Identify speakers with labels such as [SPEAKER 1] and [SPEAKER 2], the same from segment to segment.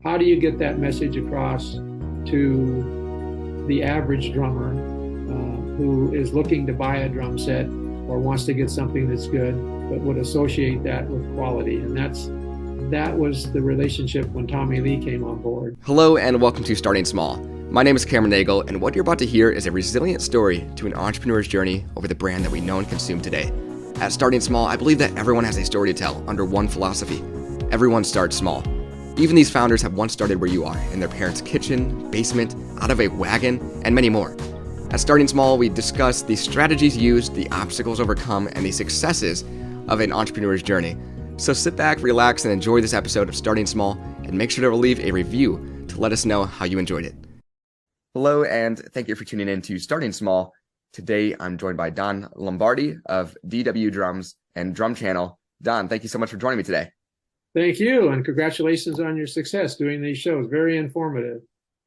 [SPEAKER 1] how do you get that message across to the average drummer who is looking to buy a drum set or wants to get something that's good, but would associate that with quality? And that was the relationship when Tommy Lee came on board.
[SPEAKER 2] Hello and welcome to Starting Small. My name is Cameron Nagle, and what you're about to hear is a resilient story to an entrepreneur's journey over the brand that we know and consume today. At Starting Small, I believe that everyone has a story to tell under one philosophy. Everyone starts small. Even these founders have once started where you are, in their parents' kitchen, basement, out of a wagon, and many more. At Starting Small, we discuss the strategies used, the obstacles overcome, and the successes of an entrepreneur's journey. So sit back, relax, and enjoy this episode of Starting Small, and make sure to leave a review to let us know how you enjoyed it. Hello, and thank you for tuning in to Starting Small. Today, I'm joined by Don Lombardi of DW Drums and Drum Channel. Don, thank you so much for joining me today.
[SPEAKER 1] Thank you, and congratulations on your success doing these shows. Very informative.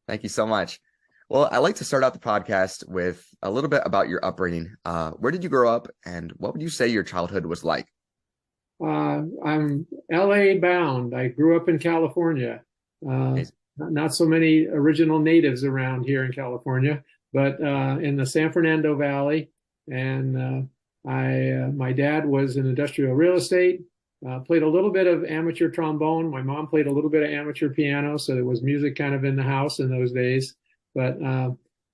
[SPEAKER 2] Thank you so much. Well, I like to start out the podcast with a little bit about your upbringing. Where did you grow up, and what would you say your childhood was like?
[SPEAKER 1] I'm LA bound. I grew up in California. Not so many original natives around here in California, but in the San Fernando Valley. And my dad was in industrial real estate. Played a little bit of amateur trombone. My mom played a little bit of amateur piano, so there was music kind of in the house in those days. But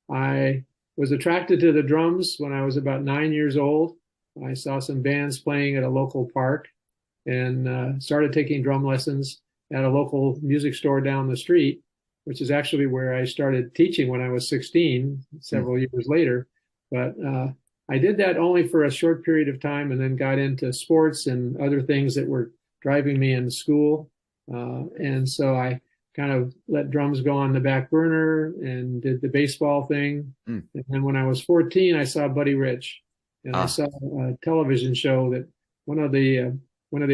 [SPEAKER 1] I was attracted to the drums when I was about 9 years old. I saw some bands playing at a local park and started taking drum lessons at a local music store down the street, which is actually where I started teaching when I was 16, several years later. But I did that only for a short period of time and then got into sports and other things that were driving me in school. And so I kind of let drums go on the back burner and did the baseball thing. And then when I was 14, I saw Buddy Rich, and I saw a television show that one of the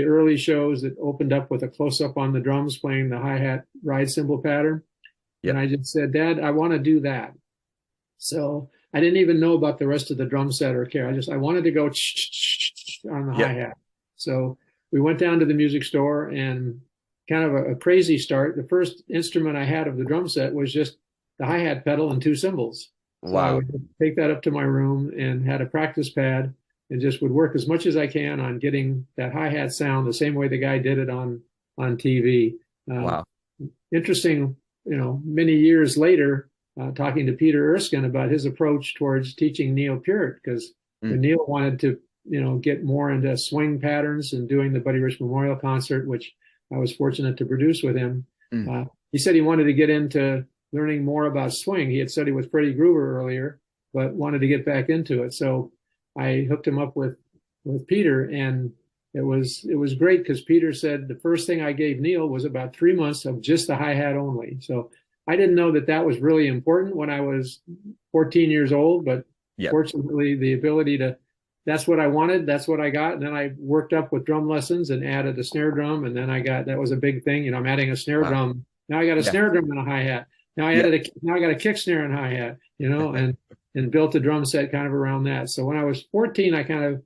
[SPEAKER 1] early shows that opened up with a close-up on the drums playing the hi-hat ride cymbal pattern. Yep. And I just said, Dad, I want to do that. So I didn't even know about the rest of the drum set or care. I wanted to go on the hi-hat. So we went down to the music store, and kind of a crazy start. The first instrument I had of the drum set was just the hi-hat pedal and two cymbals. Wow. So I would take that up to my room and had a practice pad and just would work as much as I can on getting that hi-hat sound the same way the guy did it on TV.
[SPEAKER 2] Wow.
[SPEAKER 1] Interesting, many years later, talking to Peter Erskine about his approach towards teaching Neil Peart, because Neil wanted to, get more into swing patterns and doing the Buddy Rich Memorial Concert, which I was fortunate to produce with him. He said he wanted to get into learning more about swing. He had studied with Freddie Gruber earlier, but wanted to get back into it. So I hooked him up with Peter, and it was great because Peter said the first thing I gave Neil was about 3 months of just the hi-hat only. So I didn't know that was really important when I was 14 years old, but fortunately the ability to, that's what I wanted, that's what I got. And then I worked up with drum lessons and added a snare drum. And then that was a big thing. I'm adding a snare drum. Now I got a snare drum and a hi-hat. Now I got a kick snare and hi-hat, and built a drum set kind of around that. So when I was 14, I kind of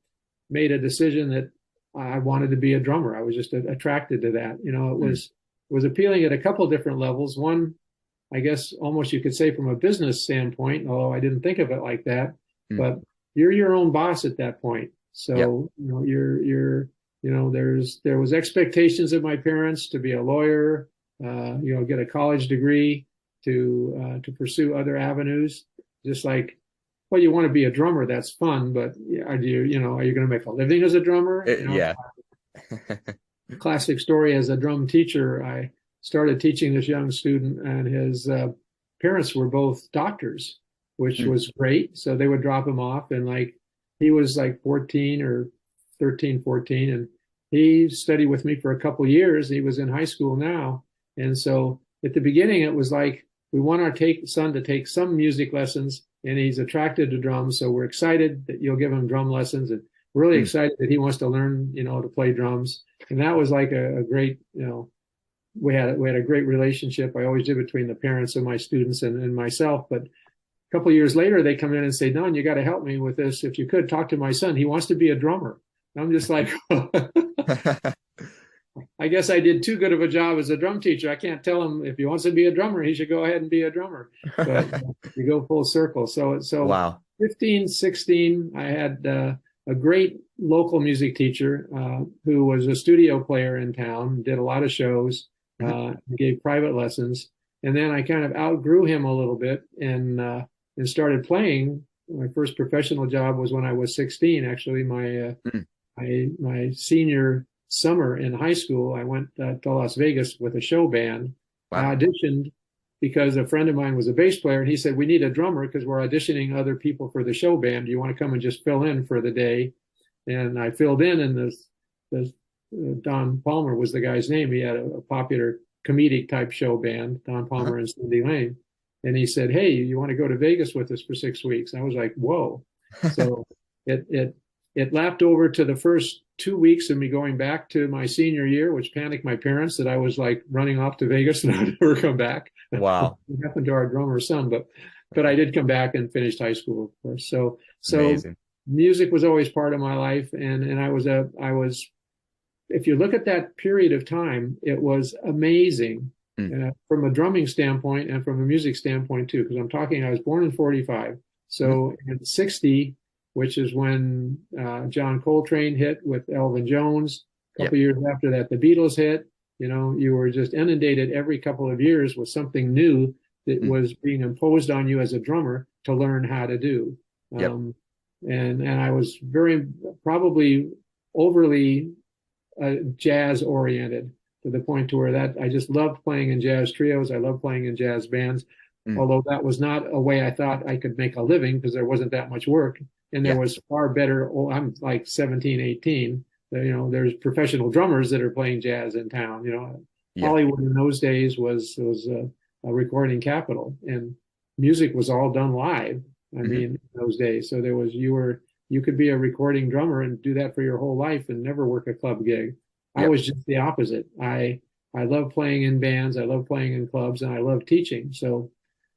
[SPEAKER 1] made a decision that I wanted to be a drummer. I was just attracted to that. It was appealing at a couple different levels. One, I guess almost you could say from a business standpoint, although I didn't think of it like that, but you're your own boss at that point. So, there was expectations of my parents to be a lawyer, get a college degree, to pursue other avenues. Just like, well, you want to be a drummer, that's fun, but are you going to make a living as a drummer? Classic story, as a drum teacher, I started teaching this young student, and his parents were both doctors, which was great. So they would drop him off, and he was 14 or 13, 14, and he studied with me for a couple of years. He was in high school now. And so at the beginning, it was like, we want our son to take some music lessons, and he's attracted to drums. So we're excited that you'll give him drum lessons, and really excited that he wants to learn, to play drums. And that was like a great, we had a great relationship. I always did, between the parents of my students and myself. But a couple of years later, they come in and say, Don, you got to help me with this. If you could talk to my son, he wants to be a drummer. And I'm just like, I guess I did too good of a job as a drum teacher. I can't tell him if he wants to be a drummer, he should go ahead and be a drummer. But you go full circle. So
[SPEAKER 2] Wow.
[SPEAKER 1] 15, 16, I had a great local music teacher who was a studio player in town, did a lot of shows, gave private lessons. And then I kind of outgrew him a little bit and started playing. My first professional job was when I was 16. Actually, my senior summer in high school, I went to Las Vegas with a show band.
[SPEAKER 2] Wow.
[SPEAKER 1] I auditioned because a friend of mine was a bass player, and he said, "We need a drummer because we're auditioning other people for the show band. Do you want to come and just fill in for the day?" And I filled in, and this Don Palmer was the guy's name. He had a popular comedic type show band, Don Palmer and Cindy Lane. And he said, "Hey, you want to go to Vegas with us for 6 weeks?" I was like, "Whoa!" So it lapped over to the first 2 weeks of me going back to my senior year, which panicked my parents that I was like running off to Vegas and I'd never come back.
[SPEAKER 2] Wow.
[SPEAKER 1] It happened to our drummer's son, but I did come back and finished high school, of course. So
[SPEAKER 2] Amazing.
[SPEAKER 1] music was always part of my life, and I was if you look at that period of time, it was amazing from a drumming standpoint and from a music standpoint too, because I was born in 45. So in 60, which is when John Coltrane hit with Elvin Jones. A couple years after that, the Beatles hit. You were just inundated every couple of years with something new that was being imposed on you as a drummer to learn how to do. And I was probably overly jazz oriented to the point to where that I just loved playing in jazz trios. I loved playing in jazz bands, although that was not a way I thought I could make a living because there wasn't that much work. And there was far better. I'm like 17, 18. There's professional drummers that are playing jazz in town. Hollywood in those days was a recording capital, and music was all done live. I mean, in those days. So you could be a recording drummer and do that for your whole life and never work a club gig. I was just the opposite. I love playing in bands. I love playing in clubs, and I love teaching. So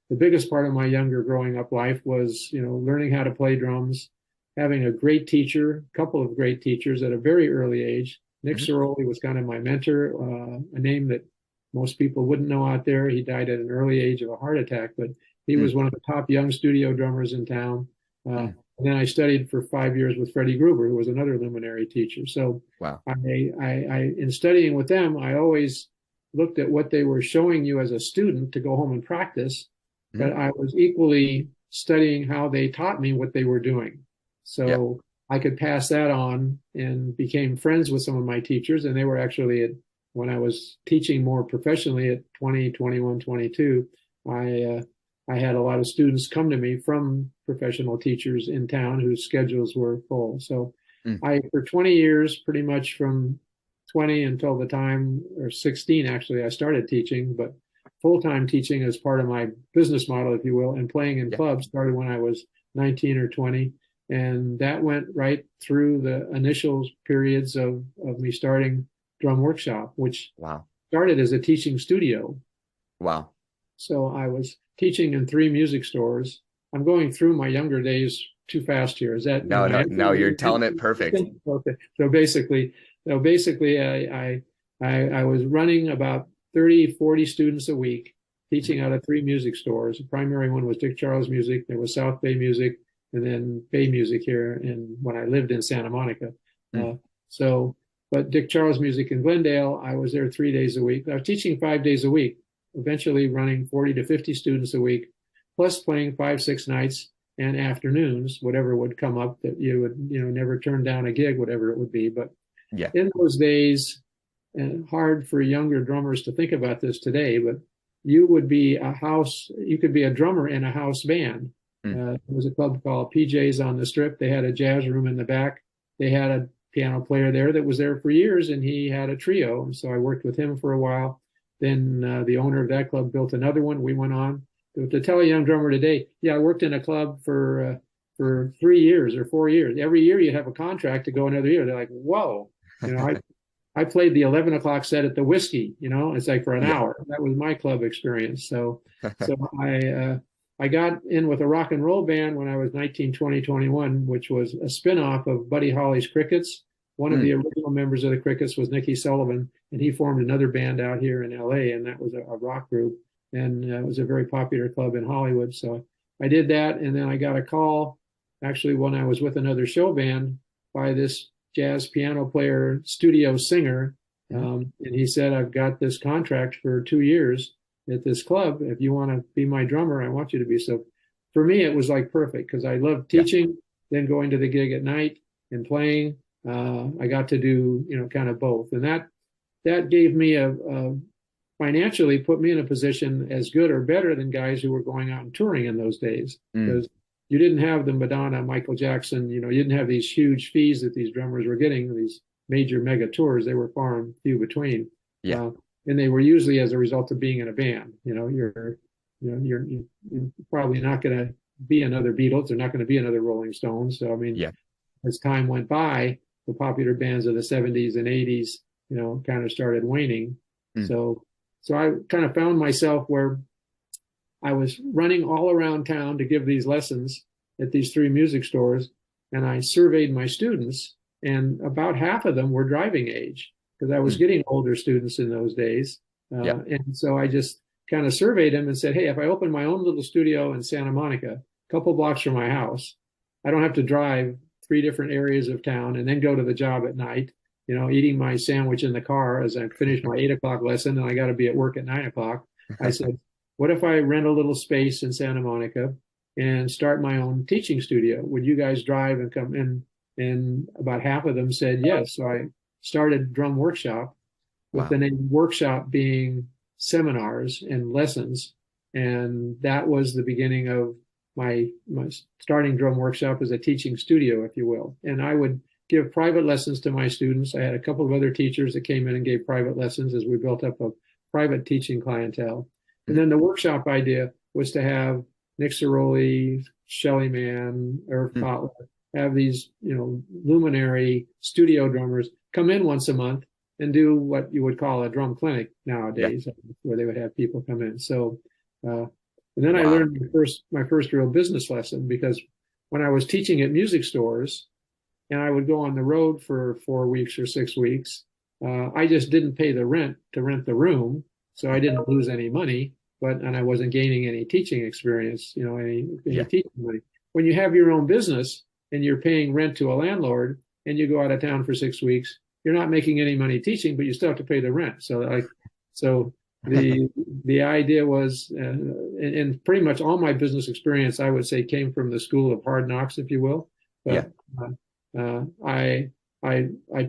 [SPEAKER 1] the biggest part of my younger growing up life was, learning how to play drums, having a great teacher, a couple of great teachers at a very early age. Nick Ceroli was kind of my mentor, a name that most people wouldn't know out there. He died at an early age of a heart attack, but he was one of the top young studio drummers in town. And then I studied for 5 years with Freddie Gruber, who was another luminary teacher. So
[SPEAKER 2] wow.
[SPEAKER 1] I in studying with them, I always looked at what they were showing you as a student to go home and practice. But I was equally studying how they taught me what they were doing. So I could pass that on and became friends with some of my teachers. And they were actually, when I was teaching more professionally at 20, 21, 22, I had a lot of students come to me from professional teachers in town whose schedules were full. So for 20 years, pretty much from 20 until the time, or 16 actually, I started teaching, but full-time teaching as part of my business model, if you will, and playing in clubs started when I was 19 or 20. And that went right through the initial periods of me starting Drum Workshop, which started as a teaching studio.
[SPEAKER 2] Wow. So
[SPEAKER 1] I was teaching in 3 music stores. I'm going through my younger days too fast here. Is that?
[SPEAKER 2] No, you're telling it perfect.
[SPEAKER 1] Okay. So basically I was running about 30, 40 students a week, teaching out of 3 music stores. The primary one was Dick Charles Music. There was South Bay Music, and then Bay Music here when I lived in Santa Monica. But Dick Charles Music in Glendale, I was there 3 days a week. I was teaching 5 days a week, eventually running 40 to 50 students a week, plus playing 5, 6 nights and afternoons, whatever would come up that you would, never turn down a gig, whatever it would be. But in those days, and hard for younger drummers to think about this today, but you could be a drummer in a house band. There was a club called PJ's on the Strip. They had a jazz room in the back. They had a piano player there that was there for years, and he had a trio. And so I worked with him for a while. Then the owner of that club built another one. We went on. To tell a young drummer today, I worked in a club for 3 years or 4 years. Every year you have a contract to go another year. They're like, whoa, I played the 11 o'clock set at the Whiskey, it's like for an hour. That was my club experience. So I got in with a rock and roll band when I was 19, 20, 21, which was a spinoff of Buddy Holly's Crickets. one of the original members of the Crickets was Nicky Sullivan, and he formed another band out here in LA, and that was a rock group, and it was a very popular club in Hollywood. So I did that, and then I got a call, actually, when I was with another show band, by this jazz piano player, studio singer, and he said, I've got this contract for 2 years at this club. If you want to be my drummer, I want you to be. So for me, it was like perfect because I loved teaching, then going to the gig at night and playing. I got to do, kind of both. And that gave me financially put me in a position as good or better than guys who were going out and touring in those days. Because you didn't have the Madonna, Michael Jackson, you didn't have these huge fees that these drummers were getting, these major mega tours. They were far and few between. And they were usually as a result of being in a band. You're probably not going to be another Beatles. They're not going to be another Rolling Stones. So, I mean, as time went by, the popular bands of the 70s and 80s, kind of started waning. So I kind of found myself where I was running all around town to give these lessons at these 3 music stores. And I surveyed my students, and about half of them were driving age because I was getting older students in those days. And so I just kind of surveyed them and said, hey, if I open my own little studio in Santa Monica, a couple blocks from my house, I don't have to drive 3 different areas of town and then go to the job at night, eating my sandwich in the car as I finish my 8 o'clock lesson and I got to be at work at 9 o'clock. I said, what if I rent a little space in Santa Monica and start my own teaching studio? Would you guys drive and come in? And about half of them said yes. So I started Drum Workshop with the name Workshop being seminars and lessons. And that was the beginning of my starting Drum Workshop as a teaching studio, if you will. And I would give private lessons to my students. I had a couple of other teachers that came in and gave private lessons as we built up a private teaching clientele. And then the workshop idea was to have Nick Ceroli, Shelly Manne, Irv Kotler, have these, luminary studio drummers come in once a month and do what you would call a drum clinic nowadays, where they would have people come in. So, and then I learned my first real business lesson, because when I was teaching at music stores and I would go on the road for 4 weeks or 6 weeks, I just didn't pay the rent to rent the room. So I didn't lose any money, and I wasn't gaining any teaching experience, any teaching money. When you have your own business and you're paying rent to a landlord and you go out of town for 6 weeks, you're not making any money teaching, but you still have to pay the rent. So the idea was, and pretty much all my business experience, I would say, came from the school of hard knocks, if you will. But I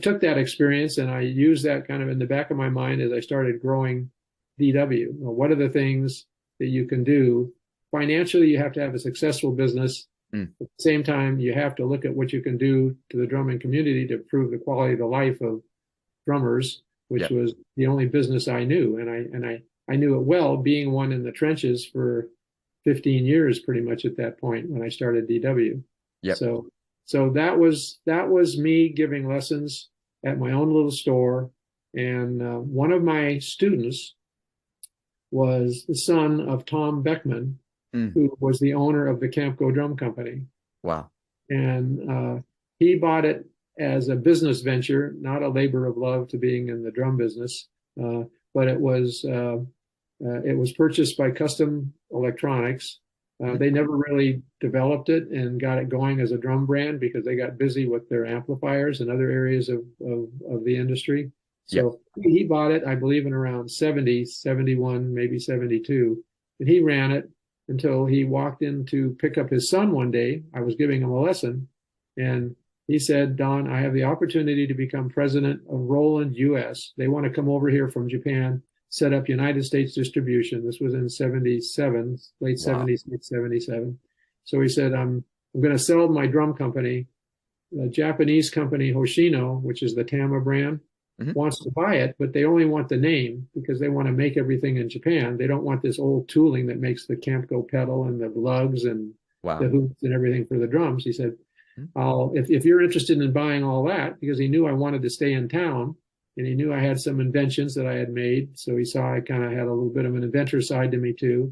[SPEAKER 1] took that experience and I used that kind of in the back of my mind as I started growing DW. What are the things that you can do? Financially, you have to have a successful business. At the same time, you have to look at what you can do to the drumming community to improve the quality of the life of drummers, which was the only business I knew. And I knew it well, being one in the trenches for 15 years, pretty much at that point when I started DW. So that was me giving lessons at my own little store. And one of my students was the son of Tom Beckman, who was the owner of the Camp Go Drum Company.
[SPEAKER 2] Wow.
[SPEAKER 1] And he bought it as a business venture, not a labor of love to being in the drum business, but it was purchased by Custom Electronics. They never really developed it and got it going as a drum brand because they got busy with their amplifiers and other areas of the industry. So he bought it, I believe, in around 70, 71, maybe 72. And he ran it until he walked in to pick up his son one day. I was giving him a lesson. And he said, Don, I have the opportunity to become president of Roland US. They want to come over here from Japan, set up United States distribution. This was in 77, late 70s, mid 77. So he said, I'm going to sell my drum company. The Japanese company Hoshino, which is the Tama brand, wants to buy it, but they only want the name because they want to make everything in Japan. They don't want this old tooling that makes the Camp Go pedal and the lugs and the hoops and everything for the drums. He said, if you're interested in buying all that, because he knew I wanted to stay in town and he knew I had some inventions that I had made. So he saw I kind of had a little bit of an inventor side to me too.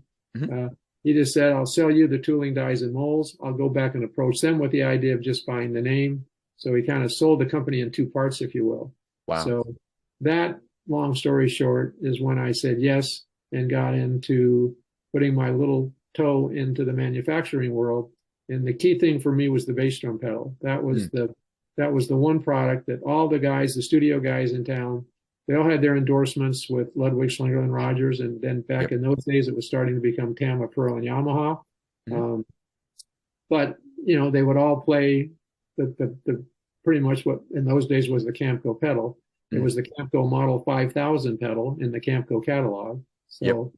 [SPEAKER 1] He just said, I'll sell you the tooling, dies, and molds. I'll go back and approach them with the idea of just buying the name. So he kind of sold the company in two parts, if you will.
[SPEAKER 2] Wow.
[SPEAKER 1] So that, long story short, is when I said yes and got into putting my little toe into the manufacturing world. And the key thing for me was the bass drum pedal. That was the one product that all the guys, the studio guys in town, they all had their endorsements with Ludwig, Schlinger, and Rogers. And then back in those days, it was starting to become Tama, Pearl, and Yamaha. But they would all play the pretty much what in those days was the Camco pedal. It was the Camco Model 5000 pedal in the Camco catalog. So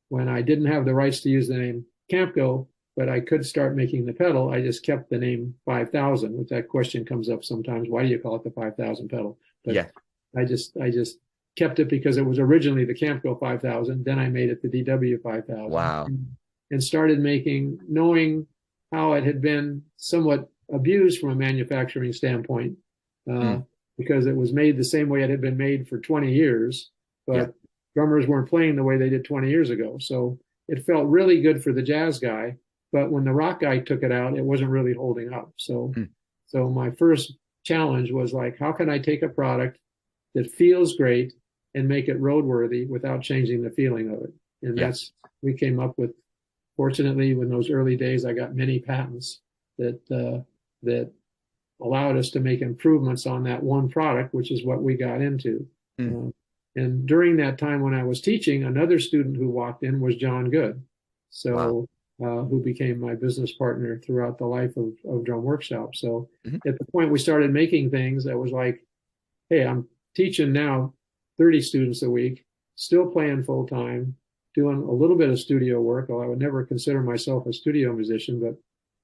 [SPEAKER 1] when I didn't have the rights to use the name Camco, but I could start making the pedal, I just kept the name 5000, which that question comes up sometimes. Why do you call it the 5000 pedal? But I just kept it because it was originally the Camco 5000. Then I made it the DW 5000.
[SPEAKER 2] Wow.
[SPEAKER 1] And started knowing how it had been somewhat abused from a manufacturing standpoint, because it was made the same way it had been made for 20 years, but drummers weren't playing the way they did 20 years ago. So it felt really good for the jazz guy, but when the rock guy took it out, it wasn't really holding up. So my first challenge was like, how can I take a product that feels great and make it roadworthy without changing the feeling of it? And we came up with, fortunately, in those early days, I got many patents that allowed us to make improvements on that one product, which is what we got into. And during that time when I was teaching, another student who walked in was John Good, who became my business partner throughout the life of Drum Workshop. So at the point we started making things, I was like, hey, I'm teaching now 30 students a week, still playing full time, doing a little bit of studio work, although I would never consider myself a studio musician, but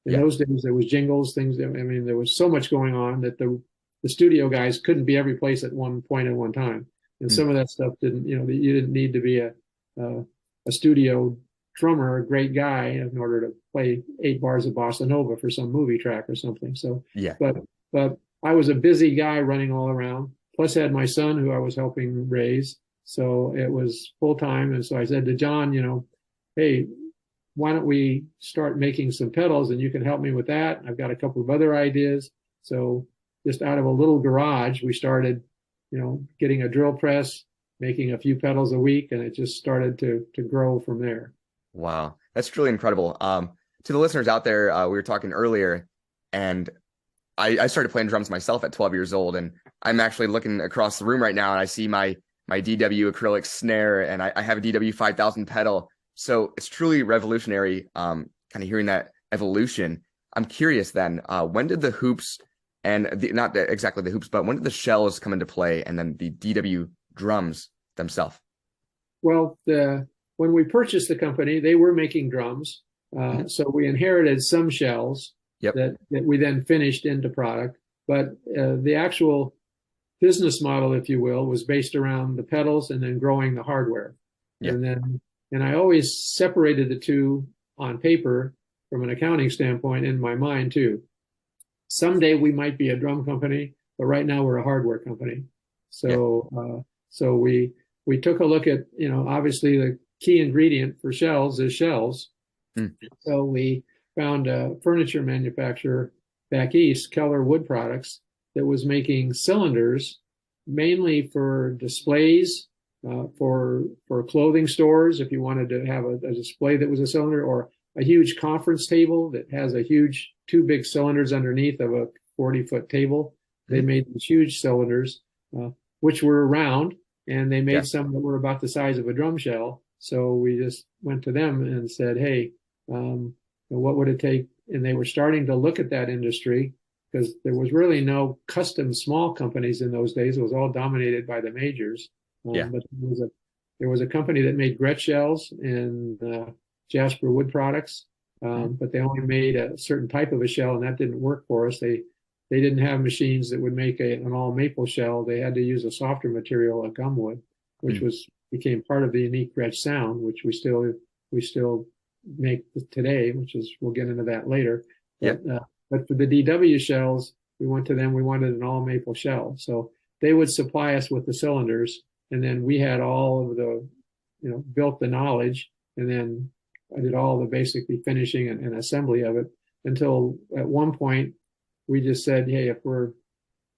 [SPEAKER 1] in those days, there was jingles, things. There was so much going on that the studio guys couldn't be every place at one point at one time. And some of that stuff you didn't need to be a studio drummer, a great guy, in order to play 8 bars of bossa nova for some movie track or something. So, but I was a busy guy running all around. Plus, I had my son who I was helping raise. So it was full time. And so I said to John, hey, why don't we start making some pedals and you can help me with that? I've got a couple of other ideas. So just out of a little garage, we started, getting a drill press, making a few pedals a week, and it just started to grow from there.
[SPEAKER 2] Wow. That's truly incredible. To the listeners out there, we were talking earlier, and I started playing drums myself at 12 years old, and I'm actually looking across the room right now and I see my DW acrylic snare, and I have a DW 5000 pedal. So it's truly revolutionary, kind of hearing that evolution. I'm curious then, when did the hoops not exactly the hoops, but when did the shells come into play, and then the DW drums themselves?
[SPEAKER 1] Well, when we purchased the company, they were making drums. So we inherited some shells that we then finished into product. But the actual business model, if you will, was based around the pedals and then growing the hardware. And I always separated the two on paper from an accounting standpoint in my mind too. Someday we might be a drum company, but right now we're a hardware company. So so we took a look at, obviously the key ingredient for shells is shells. So we found a furniture manufacturer back east, Keller Wood Products, that was making cylinders mainly for displays, for clothing stores, if you wanted to have a display that was a cylinder, or a huge conference table that has two big cylinders underneath of a 40-foot table. They made these huge cylinders, which were round, and they made some that were about the size of a drum shell. So we just went to them and said, hey, what would it take? And they were starting to look at that industry, because there was really no custom small companies in those days. It was all dominated by the majors. But there was a company that made Gretsch shells and Jasper Wood Products, but they only made a certain type of a shell, and that didn't work for us. They didn't have machines that would make an all maple shell. They had to use a softer material, a gumwood, which became part of the unique Gretsch sound, which we still make today, which is, we'll get into that later. But for the DW shells, we went to them. We wanted an all maple shell, so they would supply us with the cylinders, and then we had all of the, built the knowledge, and then I did all the basically finishing and assembly of it, until at one point we just said, hey, if we're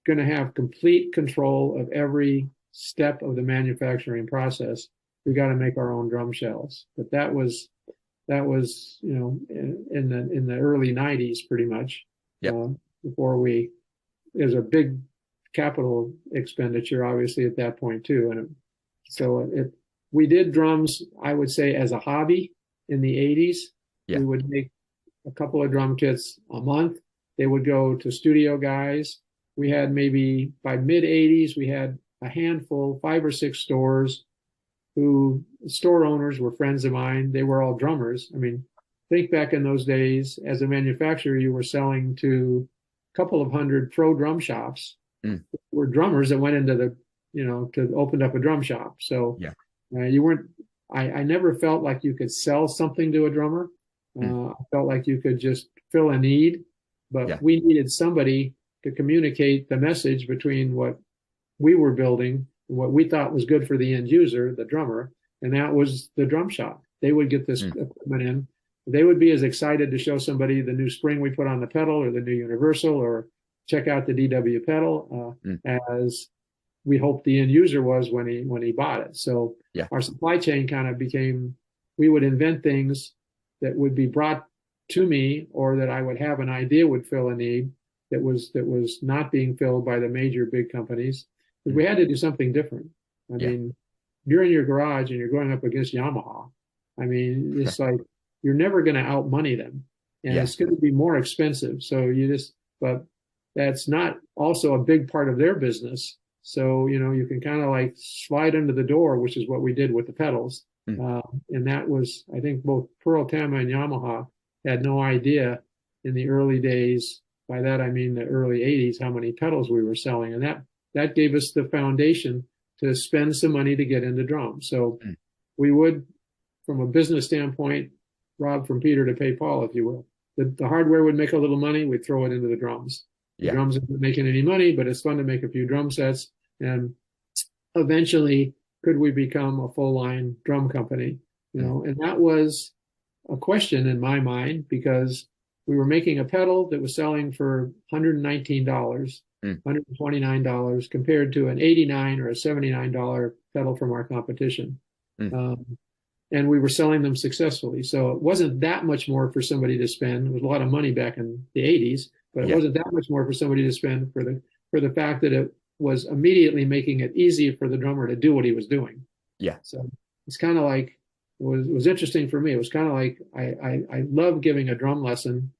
[SPEAKER 1] going to have complete control of every step of the manufacturing process, we got to make our own drum shells. But that was in the early 90s pretty much.
[SPEAKER 2] Yep.
[SPEAKER 1] Before there's a big capital expenditure obviously at that point too, and we did drums, I would say, as a hobby in the 80s.
[SPEAKER 2] Yeah.
[SPEAKER 1] We would make a couple of drum kits a month. They would go to studio guys. We had maybe by mid 80s, we had a handful, 5 or 6 stores who store owners were friends of mine. They were all drummers. I mean, think back in those days, as a manufacturer, you were selling to a couple of hundred pro drum shops. Were drummers that went into to open up a drum shop. So
[SPEAKER 2] yeah.
[SPEAKER 1] You weren't, I never felt like you could sell something to a drummer. I felt like you could just fill a need, but we needed somebody to communicate the message between what we were building and what we thought was good for the end user, the drummer, and that was the drum shop. They would get this equipment in. They would be as excited to show somebody the new spring we put on the pedal or the new universal or check out the DW pedal as we hoped the end user was when he bought it. So our supply chain kind of became, we would invent things that would be brought to me or that I would have an idea would fill a need that was not being filled by the major big companies. But we had to do something different. I mean, you're in your garage and you're going up against Yamaha. I mean, it's like you're never going to outmoney them, and it's going to be more expensive. So but that's not also a big part of their business. So, you can kind of like slide under the door, which is what we did with the pedals. And that was, I think both Pearl Tama and Yamaha had no idea in the early days. By that, I mean the early 80s, how many pedals we were selling. And that gave us the foundation to spend some money to get into drums. So we would, from a business standpoint, rob from Peter to pay Paul, if you will. The hardware would make a little money, we'd throw it into the drums. The drums aren't making any money, but it's fun to make a few drum sets. And eventually, could we become a full line drum company? And that was a question in my mind because we were making a pedal that was selling for $119, $129 compared to an $89 or a $79 pedal from our competition. And we were selling them successfully. So it wasn't that much more for somebody to spend. It was a lot of money back in the 80s, but it wasn't that much more for somebody to spend for the fact that it was immediately making it easy for the drummer to do what he was doing. Yeah. So it's kind of like, it was interesting for me. It was kind of like, I love giving a drum lesson.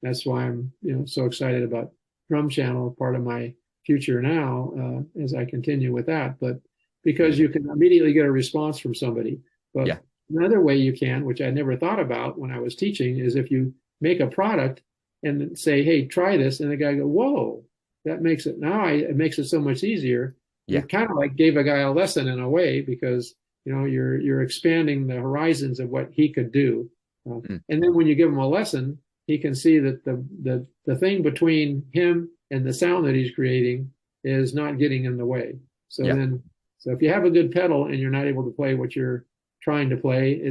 [SPEAKER 1] That's why I'm, so excited about Drum Channel, part of my future now, as I continue with that. But because you can immediately get a response from somebody. But another way you can, which I never thought about when I was teaching, is if you make a product and say, hey, try this. And the guy go, whoa, that makes it it makes it so much easier. You kind of like gave a guy a lesson in a way because, you're expanding the horizons of what he could do. And then when you give him a lesson, he can see that the thing between him and the sound that he's creating is not getting in the way. So so if you have a good pedal and you're not able to play what you're trying to play,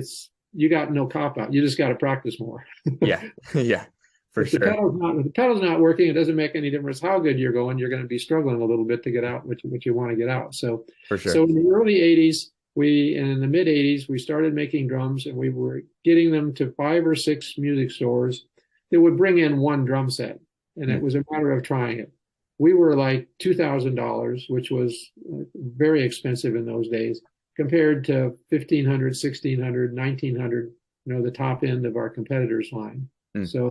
[SPEAKER 1] you got no cop out. You just got to practice more. For sure. If the pedal's not working, it doesn't make any difference how good you're going. You're going to be struggling a little bit to get out what you want to get out. So, so in the early 80s, and in the mid 80s, we started making drums and we were getting them to 5 or 6 music stores that would bring in one drum set. And it was a matter of trying it. We were like $2,000, which was very expensive in those days, compared to $1,500, $1,600, $1,900, the top end of our competitors' line. So,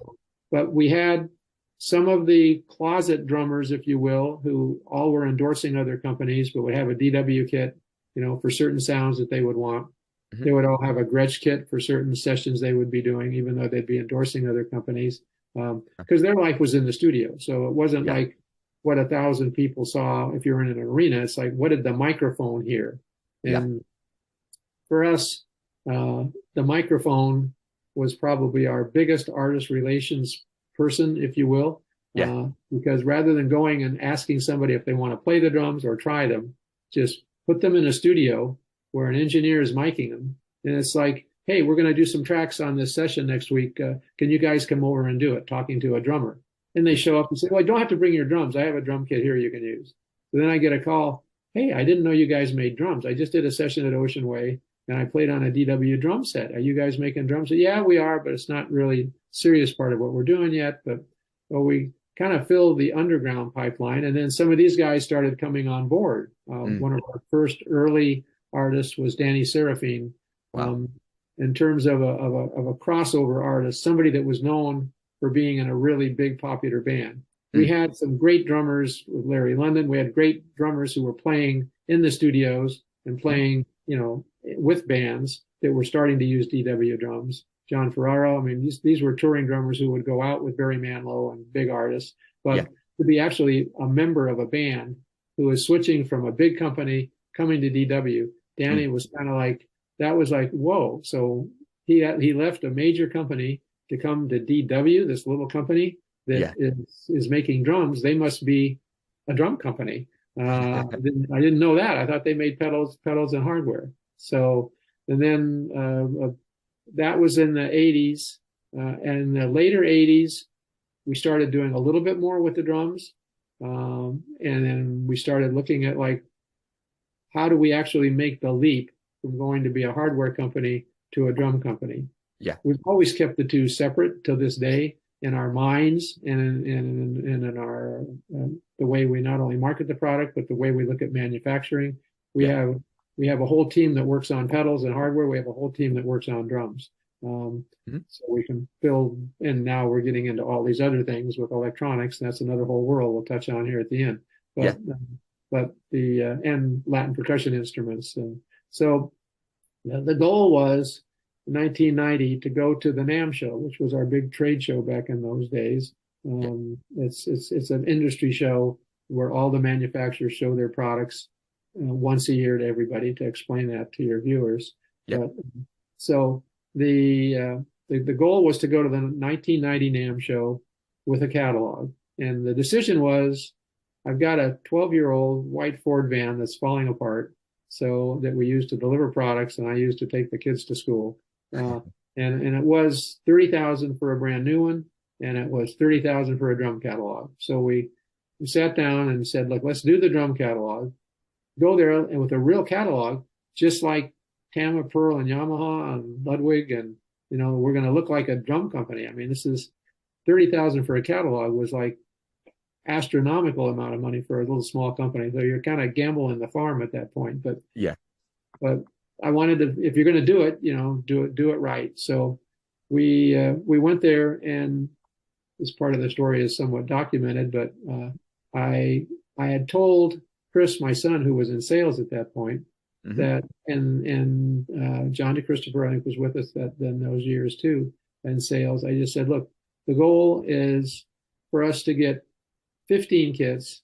[SPEAKER 1] but we had some of the closet drummers, if you will, who all were endorsing other companies, but would have a DW kit, for certain sounds that they would want. They would all have a Gretsch kit for certain sessions they would be doing, even though they'd be endorsing other companies, because their life was in the studio. So it wasn't like what 1,000 people saw if you're in an arena. It's like, what did the microphone hear? And for us, the microphone was probably our biggest artist relations person, if you will, because rather than going and asking somebody if they want to play the drums or try them, just put them in a studio where an engineer is miking them. And it's like, hey, we're going to do some tracks on this session next week. Can you guys come over and do it? Talking to a drummer. And they show up and say, well, I don't have to bring your drums. I have a drum kit here you can use. So then I get a call. Hey, I didn't know you guys made drums. I just did a session at Ocean Way and I played on a DW drum set. Are you guys making drums? So, yeah, we are, but it's not really serious part of what we're doing yet. But well, we kind of filled the underground pipeline. And then some of these guys started coming on board. One of our first early artists was Danny Serafine.
[SPEAKER 2] Wow.
[SPEAKER 1] In terms of a crossover artist, somebody that was known for being in a really big popular band. We had some great drummers with Larry London. We had great drummers who were playing in the studios and playing, with bands that were starting to use DW drums. John Ferraro. I mean, these were touring drummers who would go out with Barry Manilow and big artists. But to be actually a member of a band who was switching from a big company coming to DW, Danny was kind of like, that was like, whoa. So he left a major company to come to DW, this little company that is making drums. They must be a drum company. I didn't know that. I thought they made pedals and hardware. So, and then that was in the 80s. And the later 80s, we started doing a little bit more with the drums. And then we started looking at like, how do we actually make the leap from going to be a hardware company to a drum company?
[SPEAKER 2] Yeah.
[SPEAKER 1] We've always kept the two separate to this day in our minds and in our the way we not only market the product, but the way we look at manufacturing. We have a whole team that works on pedals and hardware. We have a whole team that works on drums. So we can build, and now we're getting into all these other things with electronics. And that's another whole world we'll touch on here at the end. But the and Latin percussion instruments. And so the goal was in 1990 to go to the NAMM show, which was our big trade show back in those days. It's an industry show where all the manufacturers show their products once a year to everybody, to explain that to your viewers. So the goal was to go to the 1990 NAMM show with a catalog, and the decision was, I've got a 12-year-old white Ford van that's falling apart, so that we use to deliver products, and I use to take the kids to school. And it was $30,000 for a brand new one, and it was $30,000 for a drum catalog. So we sat down and said, look, let's do the drum catalog. Go there and with a real catalog, just like Tama, Pearl, and Yamaha and Ludwig, and we're going to look like a drum company. I mean, this is $30,000 for a catalog was like astronomical amount of money for a little small company. So you're kind of gambling the farm at that point. But I wanted to, if you're going to do it, do it right. So we went there, and this part of the story is somewhat documented, but I had told Chris, my son, who was in sales at that point, that, and John DeChristopher, I think, was with us then those years too, in sales. I just said, look, the goal is for us to get 15 kits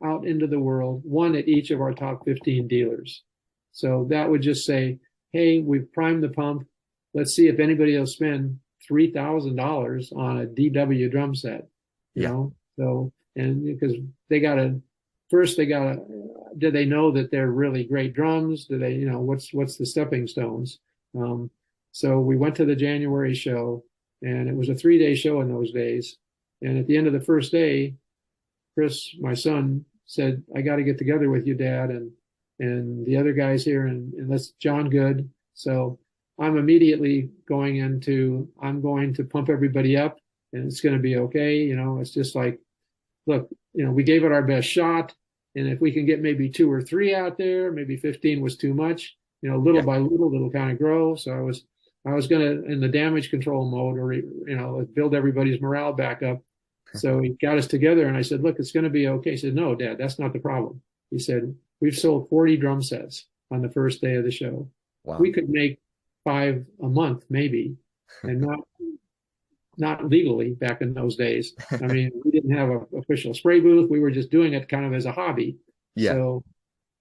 [SPEAKER 1] out into the world, one at each of our top 15 dealers. So that would just say, hey, we've primed the pump. Let's see if anybody will spend $3,000 on a DW drum set, you know? So, and because do they know that they're really great drums? Do they, what's the stepping stones? So we went to the January show, and it was a 3-day show in those days. And at the end of the first day, Chris, my son, said, I got to get together with you, Dad, and the other guys here, and that's John Good. So I'm immediately I'm going to pump everybody up, and it's going to be okay. It's just like, look, we gave it our best shot. And if we can get maybe 2 or 3 out there, maybe 15 was too much, little by little, it'll kind of grow. So I was going to, in the damage control mode, or, build everybody's morale back up. So he got us together, and I said, look, it's going to be okay. He said, no, Dad, that's not the problem. He said, we've sold 40 drum sets on the first day of the show. Wow. We could make 5 a month, maybe, and not legally back in those days. I mean, we didn't have an official spray booth. We were just doing it kind of as a hobby. So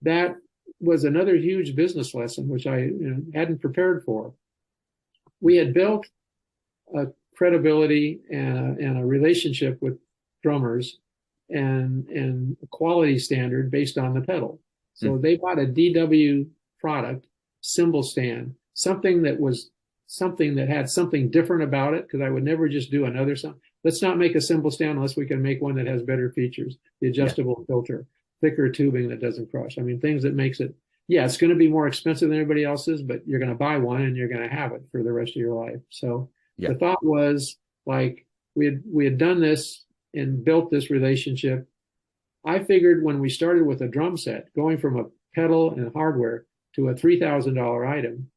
[SPEAKER 1] that was another huge business lesson, which I hadn't prepared for. We had built a credibility and a relationship with drummers and a quality standard based on the pedal. So they bought a DW product, cymbal stand, something that had something different about it, because I would never just do another song. let's not make a cymbal stand unless we can make one that has better features. The
[SPEAKER 2] Yeah.
[SPEAKER 1] adjustable filter, thicker tubing that doesn't crush. I mean, things that makes it, yeah, it's going to be more expensive than everybody else's, but you're going to buy one and you're going to have it for the rest of your life. So
[SPEAKER 2] Yeah.
[SPEAKER 1] the thought was like, we had done this and built this relationship. I figured when we started with a drum set, going from a pedal and hardware to a $3,000 item,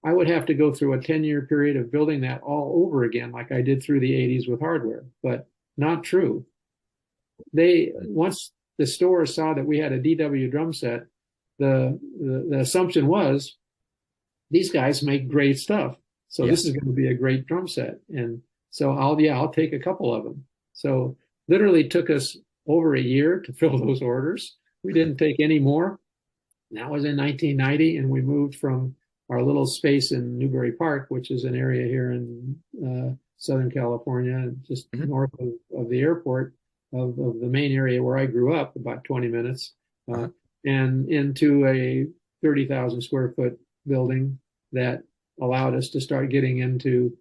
[SPEAKER 1] I would have to go through a 10-year period of building that all over again, like I did through the 80s with hardware, but not true. Once the store saw that we had a DW drum set, the assumption was these guys make great stuff. So this is going to be a great drum set. And so I'll take a couple of them. So literally took us over a year to fill those orders. We didn't take any more. That was in 1990, and we moved from our little space in Newbury Park, which is an area here in Southern California, just north of the airport of the main area where I grew up, about 20 minutes, and into a 30,000 square foot building that allowed us to start getting into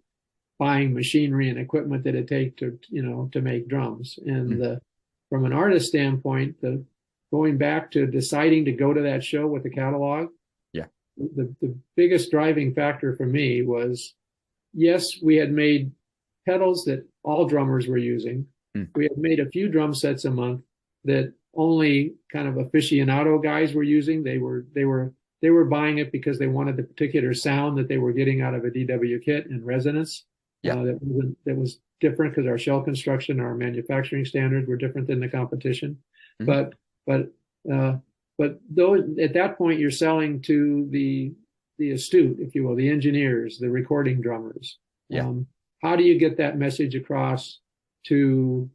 [SPEAKER 1] buying machinery and equipment that it take to make drums. And from an artist standpoint, going back to deciding to go to that show with the catalog, the biggest driving factor for me was, yes, we had made pedals that all drummers were using. We had made a few drum sets a month that only kind of aficionado guys were using. They were buying it because they wanted the particular sound that they were getting out of a DW kit and resonance. That was different because our shell construction, our manufacturing standards were different than the competition. But though at that point you're selling to the astute, if you will, the engineers, the recording drummers. How do you get that message across to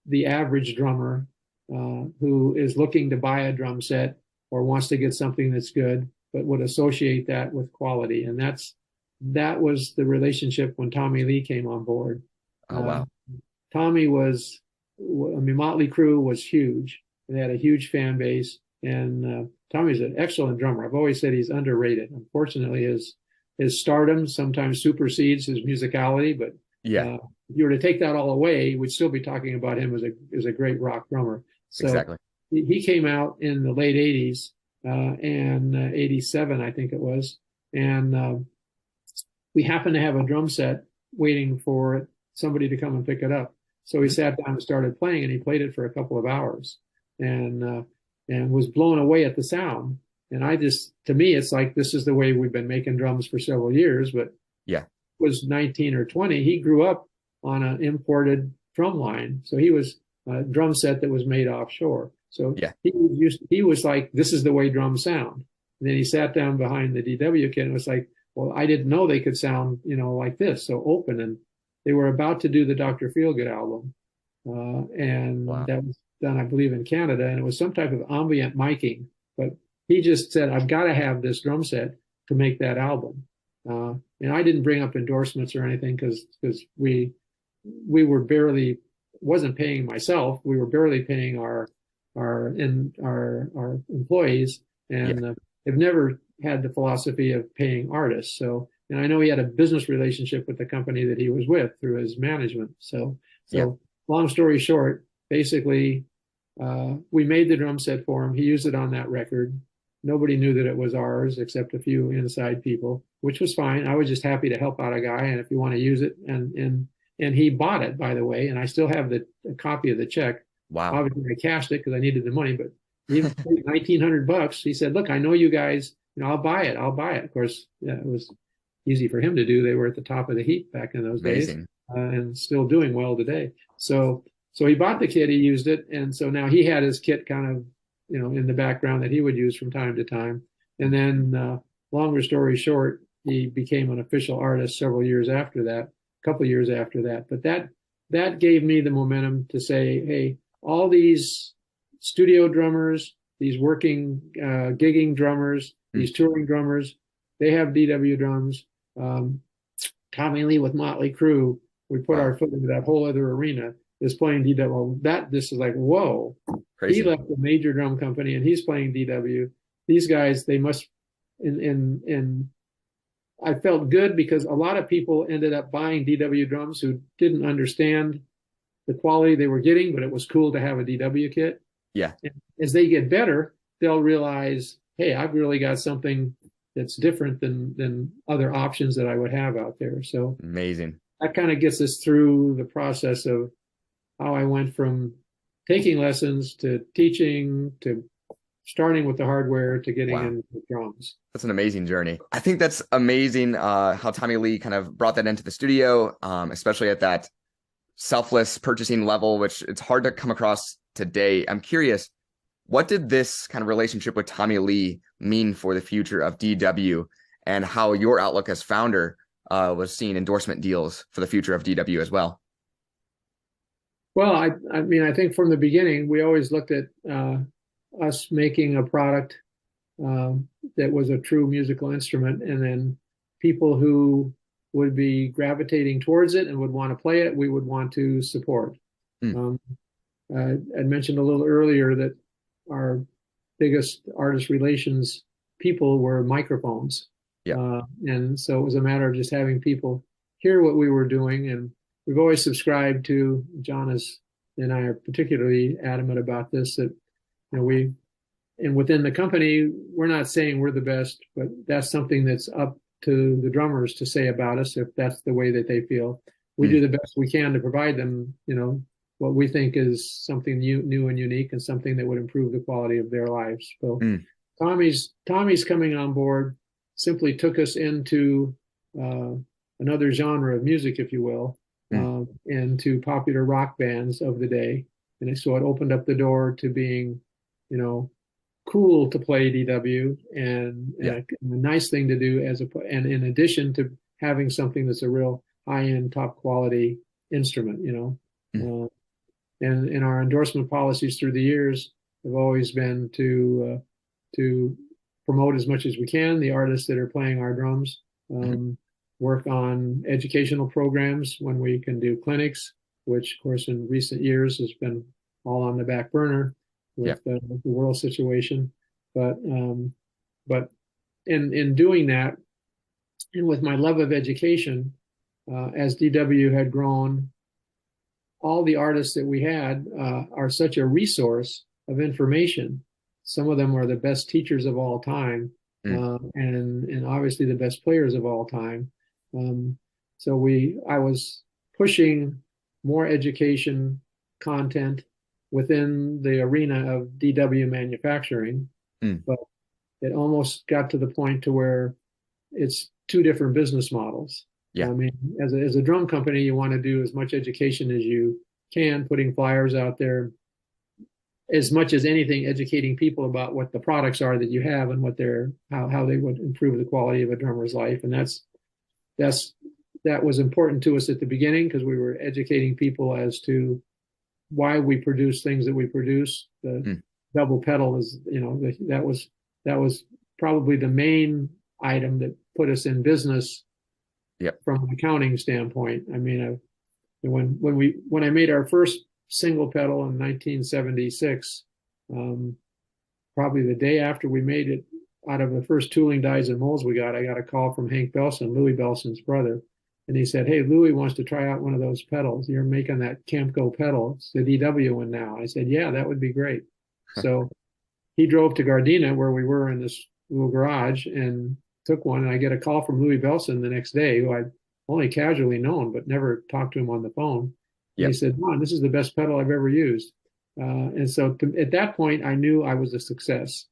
[SPEAKER 1] the average drummer who is looking to buy a drum set or wants to get something that's good, but would associate that with quality? And that was the relationship when Tommy Lee came on board.
[SPEAKER 2] Oh, wow.
[SPEAKER 1] Tommy Motley Crue was huge. They had a huge fan base, and Tommy's an excellent drummer. I've always said he's underrated. Unfortunately, his stardom sometimes supersedes his musicality, but if you were to take that all away, we'd still be talking about him as a great rock drummer. So he came out in the late 80s, and 87, I think it was. And we happened to have a drum set waiting for somebody to come and pick it up. So he sat down and started playing, and he played it for a couple of hours and was blown away at the sound. And to me, it's like, this is the way we've been making drums for several years, but was 19 or 20. He grew up on an imported drum line. So he was a drum set that was made offshore. So he was like, this is the way drums sound. And then he sat down behind the DW kit and was like, well, I didn't know they could sound, like this, so open. And they were about to do the Dr. Feelgood album. That was done, I believe, in Canada. And it was some type of ambient miking. But he just said, I've got to have this drum set to make that album. And I didn't bring up endorsements or anything because we were barely, wasn't paying myself. We were barely paying our employees, and have never had the philosophy of paying artists. So, and I know he had a business relationship with the company that he was with through his management. So long story short, basically, we made the drum set for him. He used it on that record. Nobody knew that it was ours except a few inside people, which was fine. I was just happy to help out a guy, and if you want to use it, and he bought it, by the way, and I still have a copy of the check.
[SPEAKER 2] Wow.
[SPEAKER 1] Obviously, I cashed it because I needed the money, but even $1,900. He said, "Look, I know you guys. I'll buy it. I'll buy it." Of course, it was easy for him to do. They were at the top of the heap back in those days, and still doing well today. So he bought the kit. He used it, and so now he had his kit kind of, in the background that he would use from time to time. And then, longer story short, he became an official artist several years after that, a couple of years after that. But that gave me the momentum to say, hey, all these studio drummers, these working, gigging drummers, these touring drummers, they have DW drums. Tommy Lee with Motley Crue, we put our foot into that whole other arena, is playing DW. This is like, whoa. Crazy. He left a major drum company and he's playing DW. These guys, they must, and I felt good because a lot of people ended up buying DW drums who didn't understand the quality they were getting, but it was cool to have a DW kit.
[SPEAKER 2] Yeah.
[SPEAKER 1] And as they get better, they'll realize, hey, I've really got something that's different than other options that I would have out there. So
[SPEAKER 2] Amazing.
[SPEAKER 1] that kind of gets us through the process of how I went from taking lessons to teaching to starting with the hardware to getting
[SPEAKER 2] Wow.
[SPEAKER 1] into drums.
[SPEAKER 2] That's an amazing journey. I think that's amazing how Tommy Lee kind of brought that into the studio, especially at that selfless purchasing level, which it's hard to come across today. I'm curious, what did this kind of relationship with Tommy Lee mean for the future of DW and how your outlook as founder was seeing endorsement deals for the future of DW as well?
[SPEAKER 1] Well, I mean, I think from the beginning, we always looked at us making a product that was a true musical instrument, and then people who would be gravitating towards it and would want to play it, we would want to support.
[SPEAKER 2] Mm.
[SPEAKER 1] I mentioned a little earlier that our biggest artist relations people were microphones.
[SPEAKER 2] Yeah.
[SPEAKER 1] And so it was a matter of just having people hear what we were doing. And we've always subscribed to, and I are particularly adamant about this, that and within the company, we're not saying we're the best, but that's something that's up to the drummers to say about us if that's the way that they feel. We do the best we can to provide them, what we think is something new and unique and something that would improve the quality of their lives. So Tommy's coming on board simply took us into another genre of music, if you will, into popular rock bands of the day. And so it opened up the door to being, cool to play DW and a nice thing to do and in addition to having something that's a real high-end, top quality instrument, and our endorsement policies through the years have always been to promote as much as we can the artists that are playing our drums, work on educational programs when we can do clinics, which of course in recent years has been all on the back burner with the world situation. But in doing that, and with my love of education, as DW had grown, all the artists that we had are such a resource of information. Some of them are the best teachers of all time, and obviously the best players of all time. So I was pushing more education content within the arena of DW manufacturing, but it almost got to the point to where it's two different business models. I mean, as a drum company, you want to do as much education as you can, putting flyers out there, as much as anything, educating people about what the products are that you have and how they would improve the quality of a drummer's life. And that was important to us at the beginning because we were educating people as to why we produce things that we produce. The double pedal is, that was probably the main item that put us in business from an accounting standpoint. I mean, when I made our first single pedal in 1976, probably the day after we made it, out of the first tooling dies and molds we got, I got a call from Hank Belson, Louis Belson's brother. And he said, "Hey, Louis wants to try out one of those pedals. You're making that Camco pedal. It's the DW one now." I said, "Yeah, that would be great." So he drove to Gardena, where we were in this little garage, and took one. And I get a call from Louis Belson the next day, who I'd only casually known, but never talked to him on the phone. And he said, "Ron, this is the best pedal I've ever used." And so at that point, I knew I was a success.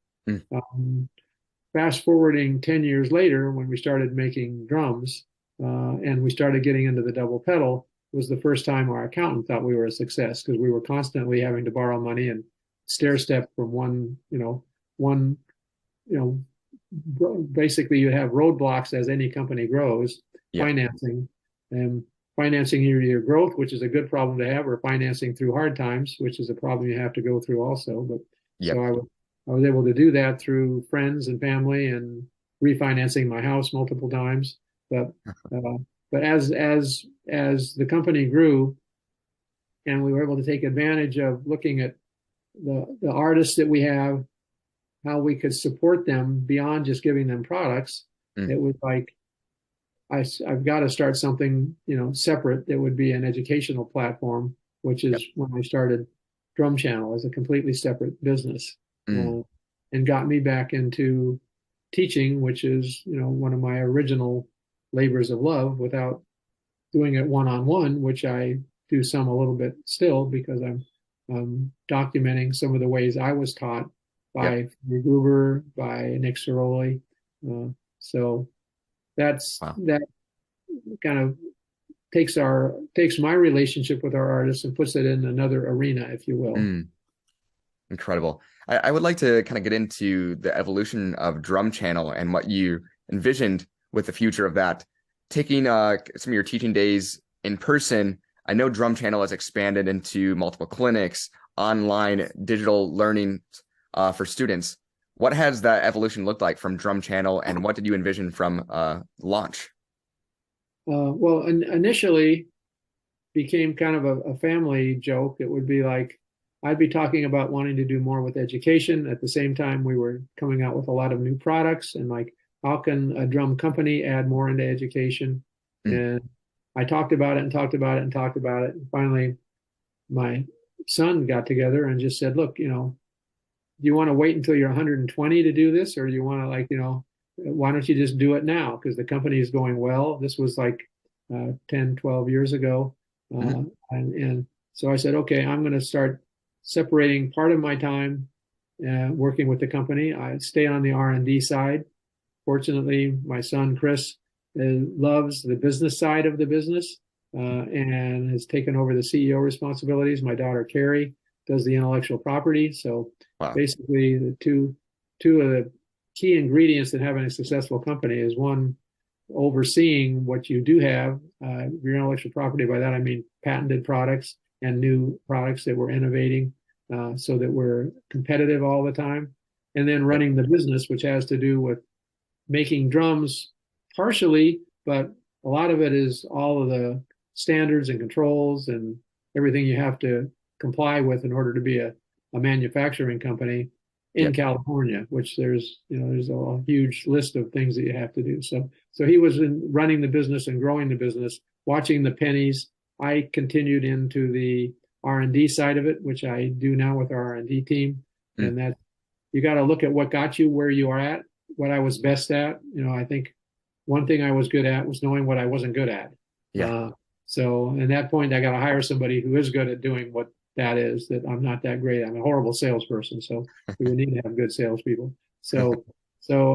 [SPEAKER 1] Fast forwarding 10 years later, when we started making drums, and we started getting into the double pedal, was the first time our accountant thought we were a success because we were constantly having to borrow money and stair step from basically you have roadblocks as any company grows, financing either your growth, which is a good problem to have, or financing through hard times, which is a problem you have to go through also. But so I was able to do that through friends and family and refinancing my house multiple times. But as the company grew and we were able to take advantage of looking at the artists that we have, how we could support them beyond just giving them products, it was like, I've got to start something, separate that would be an educational platform which
[SPEAKER 2] Yep.
[SPEAKER 1] is when I started Drum Channel as a completely separate business,
[SPEAKER 2] Mm.
[SPEAKER 1] uh, and got me back into teaching, which is, one of my original labors of love, without doing it one-on-one, which I do some a little bit still because I'm documenting some of the ways I was taught
[SPEAKER 2] Yep.
[SPEAKER 1] by Gruber, by Nick Ceroli. So
[SPEAKER 2] Wow.
[SPEAKER 1] that kind of takes my relationship with our artists and puts it in another arena, if you will.
[SPEAKER 2] Mm. Incredible. I would like to kind of get into the evolution of Drum Channel and what you envisioned with the future of that. Taking some of your teaching days in person, I know Drum Channel has expanded into multiple clinics, online digital learning for students. What has that evolution looked like from Drum Channel, and what did you envision from launch?
[SPEAKER 1] Well, initially became kind of a family joke. It would be like I'd be talking about wanting to do more with education. At the same time, we were coming out with a lot of new products, and like, how can a drum company add more into education?
[SPEAKER 2] Mm.
[SPEAKER 1] And I talked about it and talked about it and talked about it. And finally, my son got together and just said, look, do you want to wait until you're 120 to do this? Or do you want to, like, why don't you just do it now? Because the company is going well. This was like 10, 12 years ago.
[SPEAKER 2] Mm.
[SPEAKER 1] And so I said, okay, I'm going to start separating part of my time working with the company. I stay on the R&D side. Fortunately, my son, Chris, loves the business side of the business and has taken over the CEO responsibilities. My daughter, Carrie, does the intellectual property. So
[SPEAKER 2] Wow.
[SPEAKER 1] basically, the two of the key ingredients in having a successful company is, one, overseeing what you do have, your intellectual property. By that, I mean patented products and new products that we're innovating so that we're competitive all the time. And then
[SPEAKER 2] Yep.
[SPEAKER 1] running the business, which has to do with making drums partially, but a lot of it is all of the standards and controls and everything you have to comply with in order to be a manufacturing company in
[SPEAKER 2] Yep.
[SPEAKER 1] California, which there's a huge list of things that you have to do. So he was running the business and growing the business, watching the pennies. I continued into the R&D side of it, which I do now with our R&D team.
[SPEAKER 2] Mm.
[SPEAKER 1] And that you got to look at what got you where you are at, what I was best at. I think one thing I was good at was knowing what I wasn't good at.
[SPEAKER 2] Yeah.
[SPEAKER 1] So at that point, I got to hire somebody who is good at doing what that is, that I'm not that great. I'm a horrible salesperson. So we would need to have good salespeople. So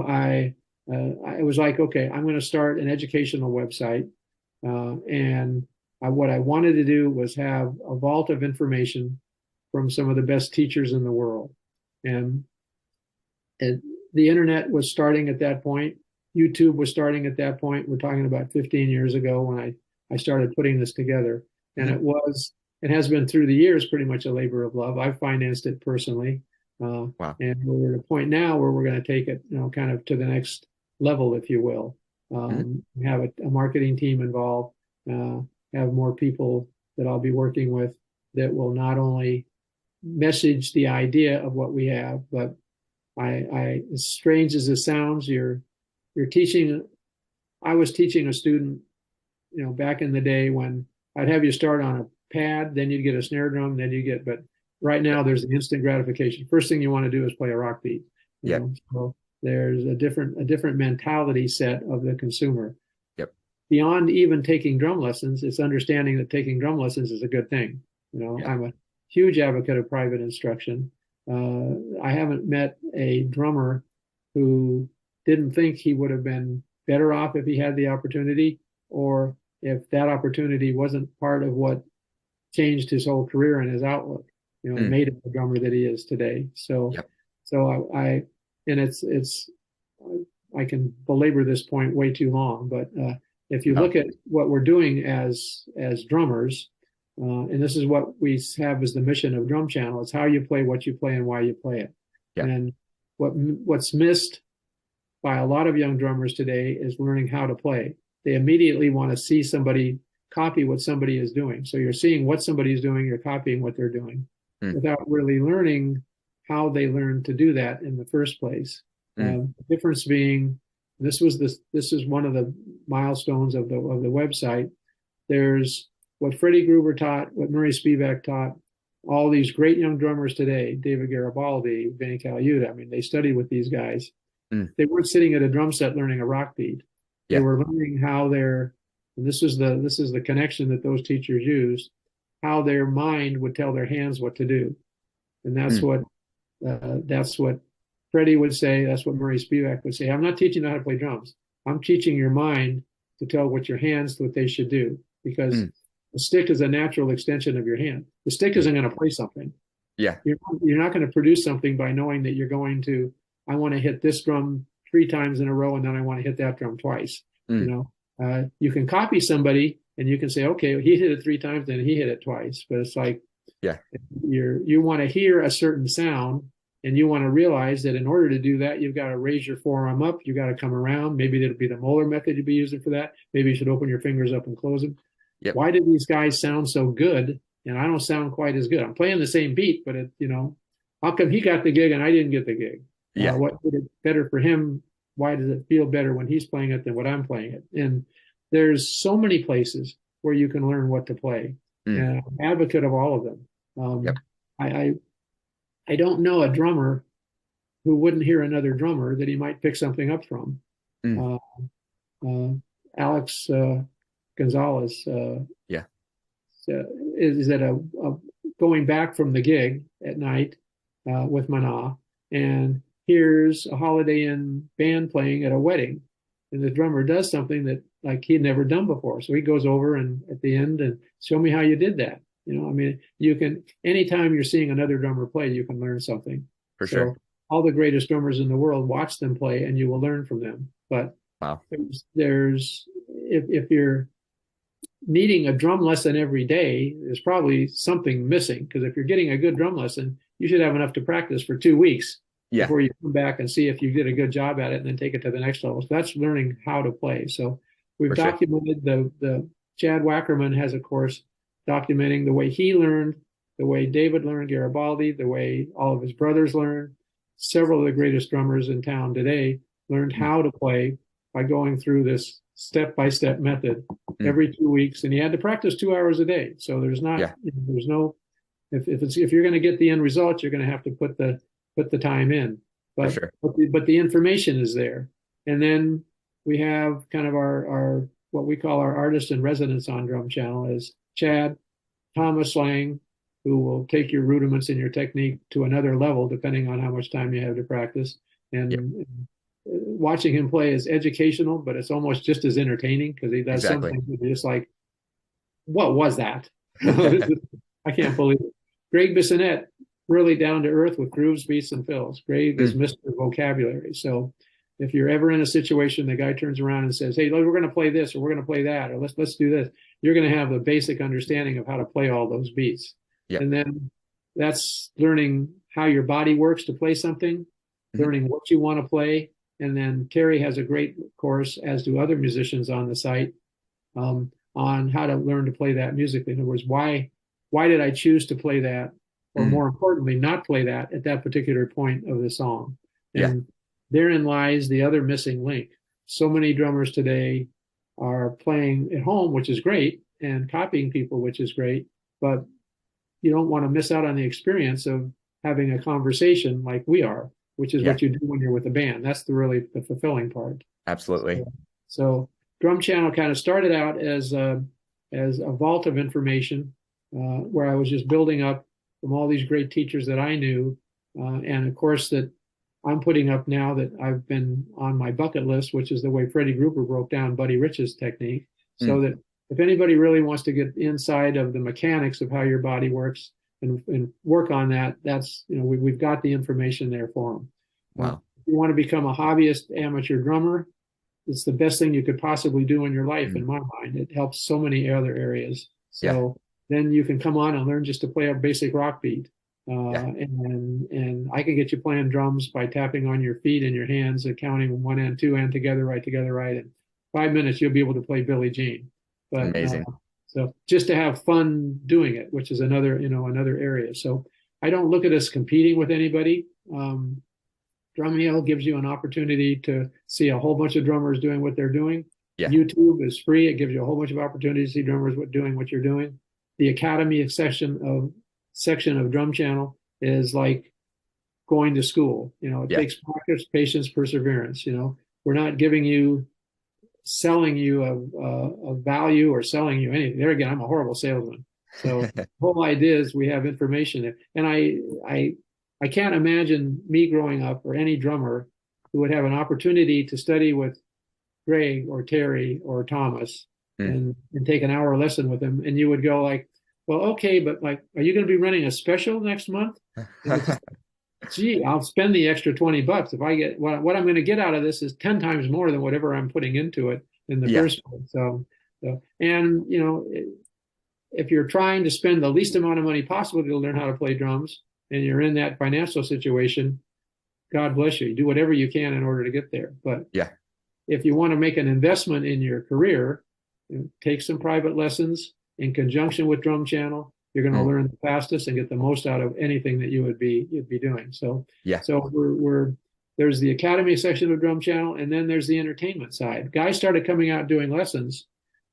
[SPEAKER 1] I was like, okay, I'm going to start an educational website. What I wanted to do was have a vault of information from some of the best teachers in the world. And the internet was starting at that point. YouTube was starting at that point. We're talking about 15 years ago when I started putting this together. And
[SPEAKER 2] Mm.
[SPEAKER 1] it has been through the years pretty much a labor of love. I've financed it personally.
[SPEAKER 2] Wow.
[SPEAKER 1] And we're at a point now where we're going to take it, kind of to the next level, if you will.
[SPEAKER 2] Mm.
[SPEAKER 1] Have a marketing team involved, have more people that I'll be working with that will not only message the idea of what we have, but as strange as it sounds, you're teaching. I was teaching a student, back in the day when I'd have you start on a pad, then you'd get a snare drum, but right now
[SPEAKER 2] Yep.
[SPEAKER 1] there's the instant gratification. First thing you want to do is play a rock beat.
[SPEAKER 2] Yep.
[SPEAKER 1] So there's a different mentality set of the consumer.
[SPEAKER 2] Yep.
[SPEAKER 1] Beyond even taking drum lessons, it's understanding that taking drum lessons is a good thing.
[SPEAKER 2] Yep.
[SPEAKER 1] I'm a huge advocate of private instruction. I haven't met a drummer who didn't think he would have been better off if he had the opportunity, or if that opportunity wasn't part of what changed his whole career and his outlook,
[SPEAKER 2] Mm.
[SPEAKER 1] made him the drummer that he is today. So,
[SPEAKER 2] Yep.
[SPEAKER 1] so and I can belabor this point way too long, but if you
[SPEAKER 2] No.
[SPEAKER 1] look at what we're doing as drummers, and this is what we have as the mission of Drum Channel, it's how you play, what you play, and why you play it.
[SPEAKER 2] Yeah.
[SPEAKER 1] And what's missed by a lot of young drummers today is learning how to play. They immediately want to see somebody copy what somebody is doing. So you're seeing what somebody is doing, you're copying what they're doing, without really learning how they learned to do that in the first place. The difference being, this is one of the milestones of the website. There's what Freddie Gruber taught, what Murray Spivak taught, all these great young drummers today, David Garibaldi, Vinny Colaiuta, I mean, they studied with these guys. They weren't sitting at a drum set learning a rock beat. They
[SPEAKER 2] Yeah.
[SPEAKER 1] were learning how their, and this is the connection that those teachers used, how their mind would tell their hands what to do. And that's what Freddie would say. That's what Murray Spivak would say. I'm not teaching you how to play drums. I'm teaching your mind to tell what your hands, what they should do, because the stick is a natural extension of your hand. The stick isn't going to play something.
[SPEAKER 2] Yeah.
[SPEAKER 1] You're not going to produce something by knowing that you're going to, I want to hit this drum 3 times in a row, and then I want to hit that drum twice. You know, you can copy somebody and you can say, okay, he hit it 3 times and he hit it twice. But it's like, you want to hear a certain sound, and you want to realize that in order to do that, you've got to raise your forearm up. You got to come around. Maybe it'll be the molar method you'd be using for that. Maybe you should open your fingers up and close them.
[SPEAKER 2] Yep.
[SPEAKER 1] Why do these guys sound so good? And I don't sound quite as good. I'm playing the same beat, but how come he got the gig and I didn't get the gig?
[SPEAKER 2] Yeah.
[SPEAKER 1] What did it better for him? Why does it feel better when he's playing it than what I'm playing it? And there's so many places where you can learn what to play. And I'm an advocate of all of them. I don't know a drummer who wouldn't hear another drummer that he might pick something up from. Alex Gonzalez is at a going back from the gig at night with Mana, and here's a Holiday Inn band playing at a wedding, and the drummer does something that like he had never done before. So he goes over and at the end and show me how you did that. I mean, you can, anytime you're seeing another drummer play, you can learn something.
[SPEAKER 2] For sure.
[SPEAKER 1] All the greatest drummers in the world, watch them play and you will learn from them. But there's if you're needing a drum lesson every day, there's probably something missing, because if you're getting a good drum lesson, you should have enough to practice for 2 weeks before you come back and see if you did a good job at it and then take it to the next level. So that's learning how to play. So we've documented the Chad Wackerman has a course documenting the way he learned, the way David learned, Garibaldi, the way all of his brothers learned. Several of the greatest drummers in town today learned how to play by going through this step-by-step method every 2 weeks, and he had to practice 2 hours a day. So there's not, there's no, if you're going to get the end result, you're going to have to put the time in. But but the information is there, and then we have kind of our what we call our artist in residence on Drum Channel is Chad, Thomas Lang, who will take your rudiments and your technique to another level depending on how much time you have to practice. And watching him play is educational, but it's almost just as entertaining, because he does something that you're just like, what was that? I can't believe it. Greg Bissonette, really down to earth with grooves, beats, and fills. Greg is Mr. Vocabulary. So if you're ever in a situation, the guy turns around and says, hey, look, we're going to play this, or we're going to play that, or let's do this, you're going to have the basic understanding of how to play all those beats. And then that's learning how your body works to play something, learning what you want to play. And then Terry has a great course, as do other musicians on the site, on how to learn to play that musically. In other words, why did I choose to play that, or more importantly, not play that at that particular point of the song? And therein lies the other missing link. So many drummers today are playing at home, which is great, and copying people, which is great, but you don't want to miss out on the experience of having a conversation like we are, which is what you do when you're with a band. That's the fulfilling part.
[SPEAKER 2] Absolutely.
[SPEAKER 1] So Drum Channel kind of started out as a vault of information, where I was just building up from all these great teachers that I knew, and a course that I'm putting up now that I've been on my bucket list, which is the way Freddie Gruber broke down Buddy Rich's technique, so that if anybody really wants to get inside of the mechanics of how your body works and work on that, that's, we've got the information there for them.
[SPEAKER 2] Wow.
[SPEAKER 1] If you want to become a hobbyist amateur drummer, it's the best thing you could possibly do in your life, in my mind. It helps so many other areas. So then you can come on and learn just to play a basic rock beat. And I can get you playing drums by tapping on your feet and your hands and counting 1 and 2 and together, right. In 5 minutes, you'll be able to play Billie Jean. But,
[SPEAKER 2] amazing.
[SPEAKER 1] So just to have fun doing it, which is another area. So I don't look at us competing with anybody. Drum Hill gives you an opportunity to see a whole bunch of drummers doing what they're doing.
[SPEAKER 2] Yeah.
[SPEAKER 1] YouTube is free. It gives you a whole bunch of opportunities to see drummers doing what you're doing. The Academy section of Drum Channel is like going to school. It
[SPEAKER 2] Yeah.
[SPEAKER 1] takes practice, patience, perseverance. We're not selling you a value or selling you anything. There again, I'm a horrible salesman. So the whole idea is we have information there. And I can't imagine me growing up or any drummer who would have an opportunity to study with Greg or Terry or Thomas and take an hour lesson with them. And you would go like, well, okay, but like, are you going to be running a special next month? Gee, I'll spend the extra $20 if I get what I'm going to get out of this is 10 times more than whatever I'm putting into it in the first place. And if you're trying to spend the least amount of money possible to learn how to play drums and you're in that financial situation, God bless you. You do whatever you can in order to get there. But if you want to make an investment in your career, take some private lessons in conjunction with Drum Channel. You're going to learn the fastest and get the most out of anything that you'd be doing. So there's the Academy section of Drum Channel, and then there's the entertainment side. Guys started coming out doing lessons,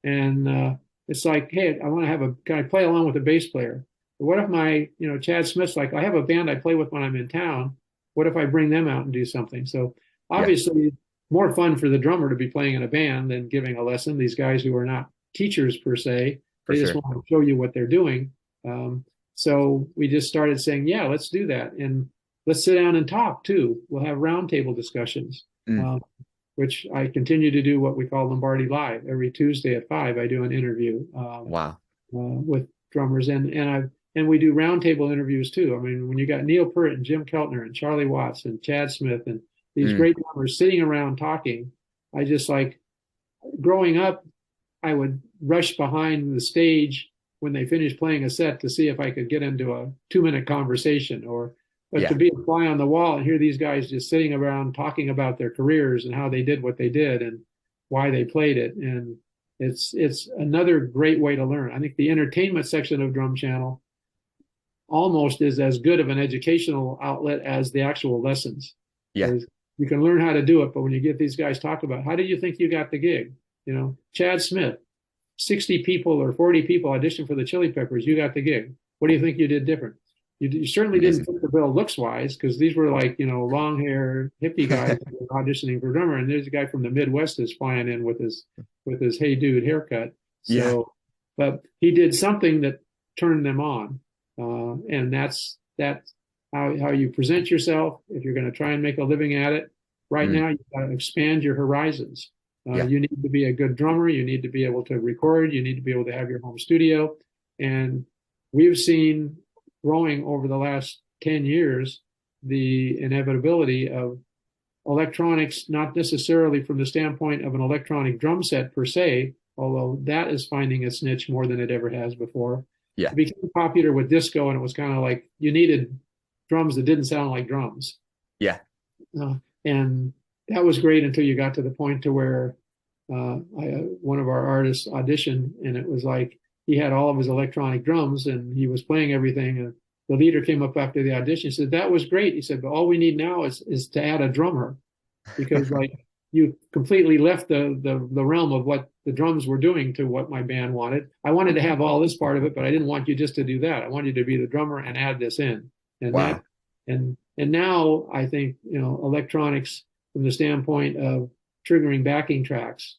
[SPEAKER 1] and it's like, hey, I want to can I play along with a bass player? What if Chad Smith's like, I have a band I play with when I'm in town. What if I bring them out and do something? So obviously, more fun for the drummer to be playing in a band than giving a lesson. These guys who are not teachers per se, they just want to show you what they're doing. So we just started saying, yeah, let's do that. And let's sit down and talk too. We'll have roundtable discussions, which I continue to do what we call Lombardi Live. Every Tuesday at 5, I do an interview with drummers. And we do roundtable interviews too. I mean, when you got Neil Peart and Jim Keltner and Charlie Watts and Chad Smith and these great drummers sitting around talking, I just like, growing up, I would rush behind the stage when they finished playing a set to see if I could get into a 2-minute conversation but to be a fly on the wall and hear these guys just sitting around talking about their careers and how they did what they did and why they played it. And it's another great way to learn. I think the entertainment section of Drum Channel almost is as good of an educational outlet as the actual lessons.
[SPEAKER 2] Yeah.
[SPEAKER 1] You can learn how to do it, but when you get these guys talk about how do you think you got the gig? Chad Smith, 60 people or 40 people auditioned for the Chili Peppers. You got the gig. What do you think you did different? You certainly didn't fit the bill looks wise, because these were like, long hair hippie guys auditioning for drummer. And there's a guy from the Midwest is flying in with his hey dude haircut. So, but he did something that turned them on. And that's how you present yourself. If you're going to try and make a living at it right now, you've got to expand your horizons. You need to be a good drummer. You need to be able to record. You need to be able to have your home studio. And we've seen growing over the last 10 years, the inevitability of electronics, not necessarily from the standpoint of an electronic drum set per se, although that is finding its niche more than it ever has before. It became popular with disco, and it was kind of like you needed drums that didn't sound like drums. And that was great until you got to the point to where one of our artists auditioned, and it was like he had all of his electronic drums and he was playing everything. And the leader came up after the audition and said, that was great. He said, but all we need now is to add a drummer, because like you completely left the realm of what the drums were doing to what my band wanted. I wanted to have all this part of it, but I didn't want you just to do that. I wanted you to be the drummer and add this in. And and now I think, electronics from the standpoint of triggering backing tracks,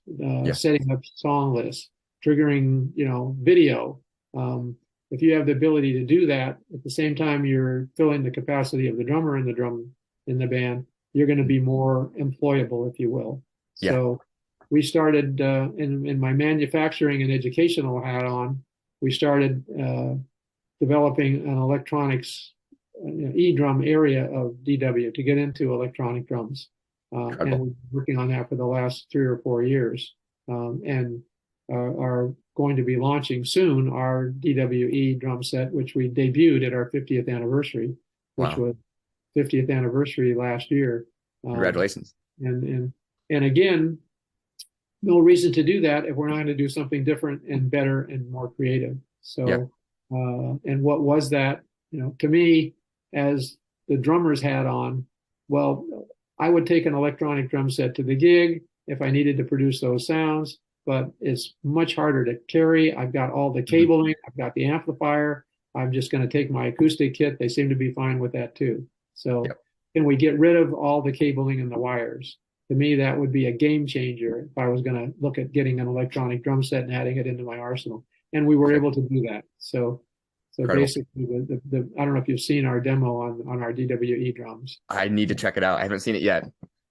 [SPEAKER 1] setting up song lists, triggering, video. If you have the ability to do that at the same time you're filling the capacity of the drummer in the band, you're going to be more employable, if you will. So we started in my manufacturing and educational hat on. We started developing an electronics e-drum area of DW to get into electronic drums. And we're working on that for the last 3 or 4 years, and are going to be launching soon our DWE drum set, which we debuted at our 50th anniversary, which was 50th anniversary last year.
[SPEAKER 2] Congratulations.
[SPEAKER 1] And again, no reason to do that if we're not going to do something different and better and more creative. So, and what was that, to me, as the drummer's hat on, well, I would take an electronic drum set to the gig, if I needed to produce those sounds, but it's much harder to carry. I've got all the
[SPEAKER 2] Mhm.
[SPEAKER 1] cabling, I've got the amplifier. I'm just going to take my acoustic kit. They seem to be fine with that too. So
[SPEAKER 2] Yep.
[SPEAKER 1] can we get rid of all the cabling and the wires? To me, that would be a game changer if I was going to look at getting an electronic drum set and adding it into my arsenal. And we were
[SPEAKER 2] Perfect.
[SPEAKER 1] able to do that. So
[SPEAKER 2] Incredible.
[SPEAKER 1] basically, the I don't know if you've seen our demo on our DWE drums.
[SPEAKER 2] I need to check it out. I haven't seen it yet.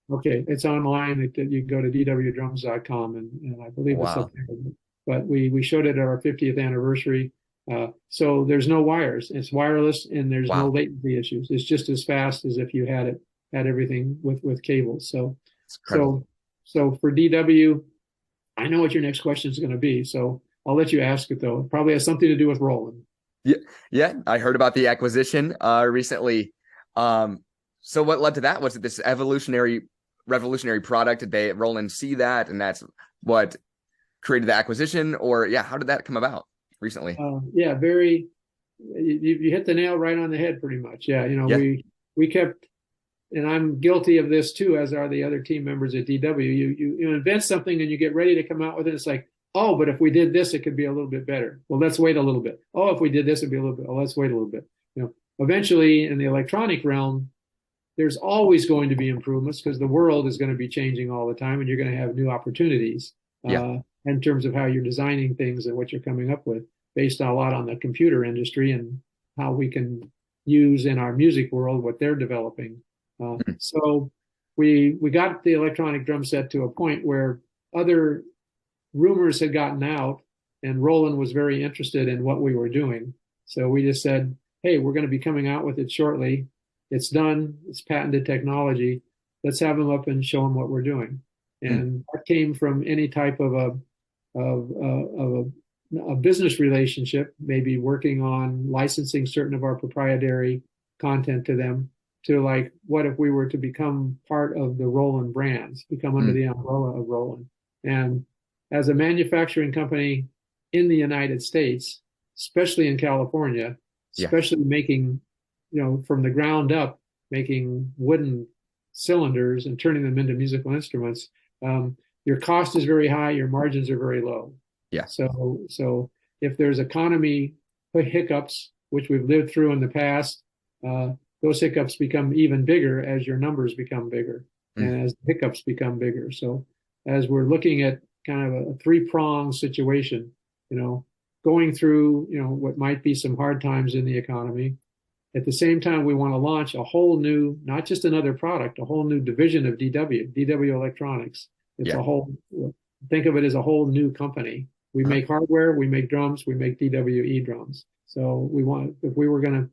[SPEAKER 1] Okay, it's online. You can go to dwdrums.com and I believe it's up
[SPEAKER 2] Wow.
[SPEAKER 1] there. But we showed it at our 50th anniversary. So there's no wires. It's wireless and there's no
[SPEAKER 2] Wow.
[SPEAKER 1] latency issues. It's just as fast as if you had everything with cables.
[SPEAKER 2] It's incredible.
[SPEAKER 1] So so for DW, I know what your next question is going to be. So I'll let you ask it though. It probably has something to do with Roland.
[SPEAKER 2] Yeah. Yeah. I heard about the acquisition recently. So what led to that? Was it this revolutionary product? Did they Roland see that and that's what created the acquisition? Or yeah, how did that come about recently?
[SPEAKER 1] Yeah, very. You hit the nail right on the head, pretty much. Yeah,
[SPEAKER 2] Yeah.
[SPEAKER 1] we kept, and I'm guilty of this too, as are the other team members at DW. You invent something and you get ready to come out with it. It's like, oh, but if we did this, it could be a little bit better. Well, let's wait a little bit. Oh, if we did this, it'd be a little bit. Oh, let's wait a little bit. Eventually, in the electronic realm, there's always going to be improvements because the world is going to be changing all the time, and you're going to have new opportunities
[SPEAKER 2] Yeah.
[SPEAKER 1] in terms of how you're designing things and what you're coming up with, based a lot on the computer industry and how we can use in our music world what they're developing.
[SPEAKER 2] Mhm.
[SPEAKER 1] So we got the electronic drum set to a point where other rumors had gotten out, and Roland was very interested in what we were doing. So we just said, hey, we're going to be coming out with it shortly. It's done. It's patented technology. Let's have them up and show them what we're doing.
[SPEAKER 2] Mm.
[SPEAKER 1] And that came from any type of a business relationship, maybe working on licensing certain of our proprietary content to them, to like, what if we were to become part of the Roland brands, become under
[SPEAKER 2] Mm.
[SPEAKER 1] the umbrella of Roland? And as a manufacturing company in the United States, especially in California,
[SPEAKER 2] Yeah.
[SPEAKER 1] especially making, from the ground up, making wooden cylinders and turning them into musical instruments, your cost is very high, your margins are very low.
[SPEAKER 2] Yeah.
[SPEAKER 1] So if there's economy hiccups, which we've lived through in the past, those hiccups become even bigger as your numbers become bigger
[SPEAKER 2] Mm.
[SPEAKER 1] and as the hiccups become bigger. So as we're looking at kind of a three-pronged situation, going through, what might be some hard times in the economy. At the same time, we want to launch a whole new, not just another product, a whole new division of DW Electronics. It's
[SPEAKER 2] Yeah.
[SPEAKER 1] a whole, think of it as a whole new company. We
[SPEAKER 2] Uh-huh.
[SPEAKER 1] make hardware, we make drums, we make DWE drums. So if we were gonna,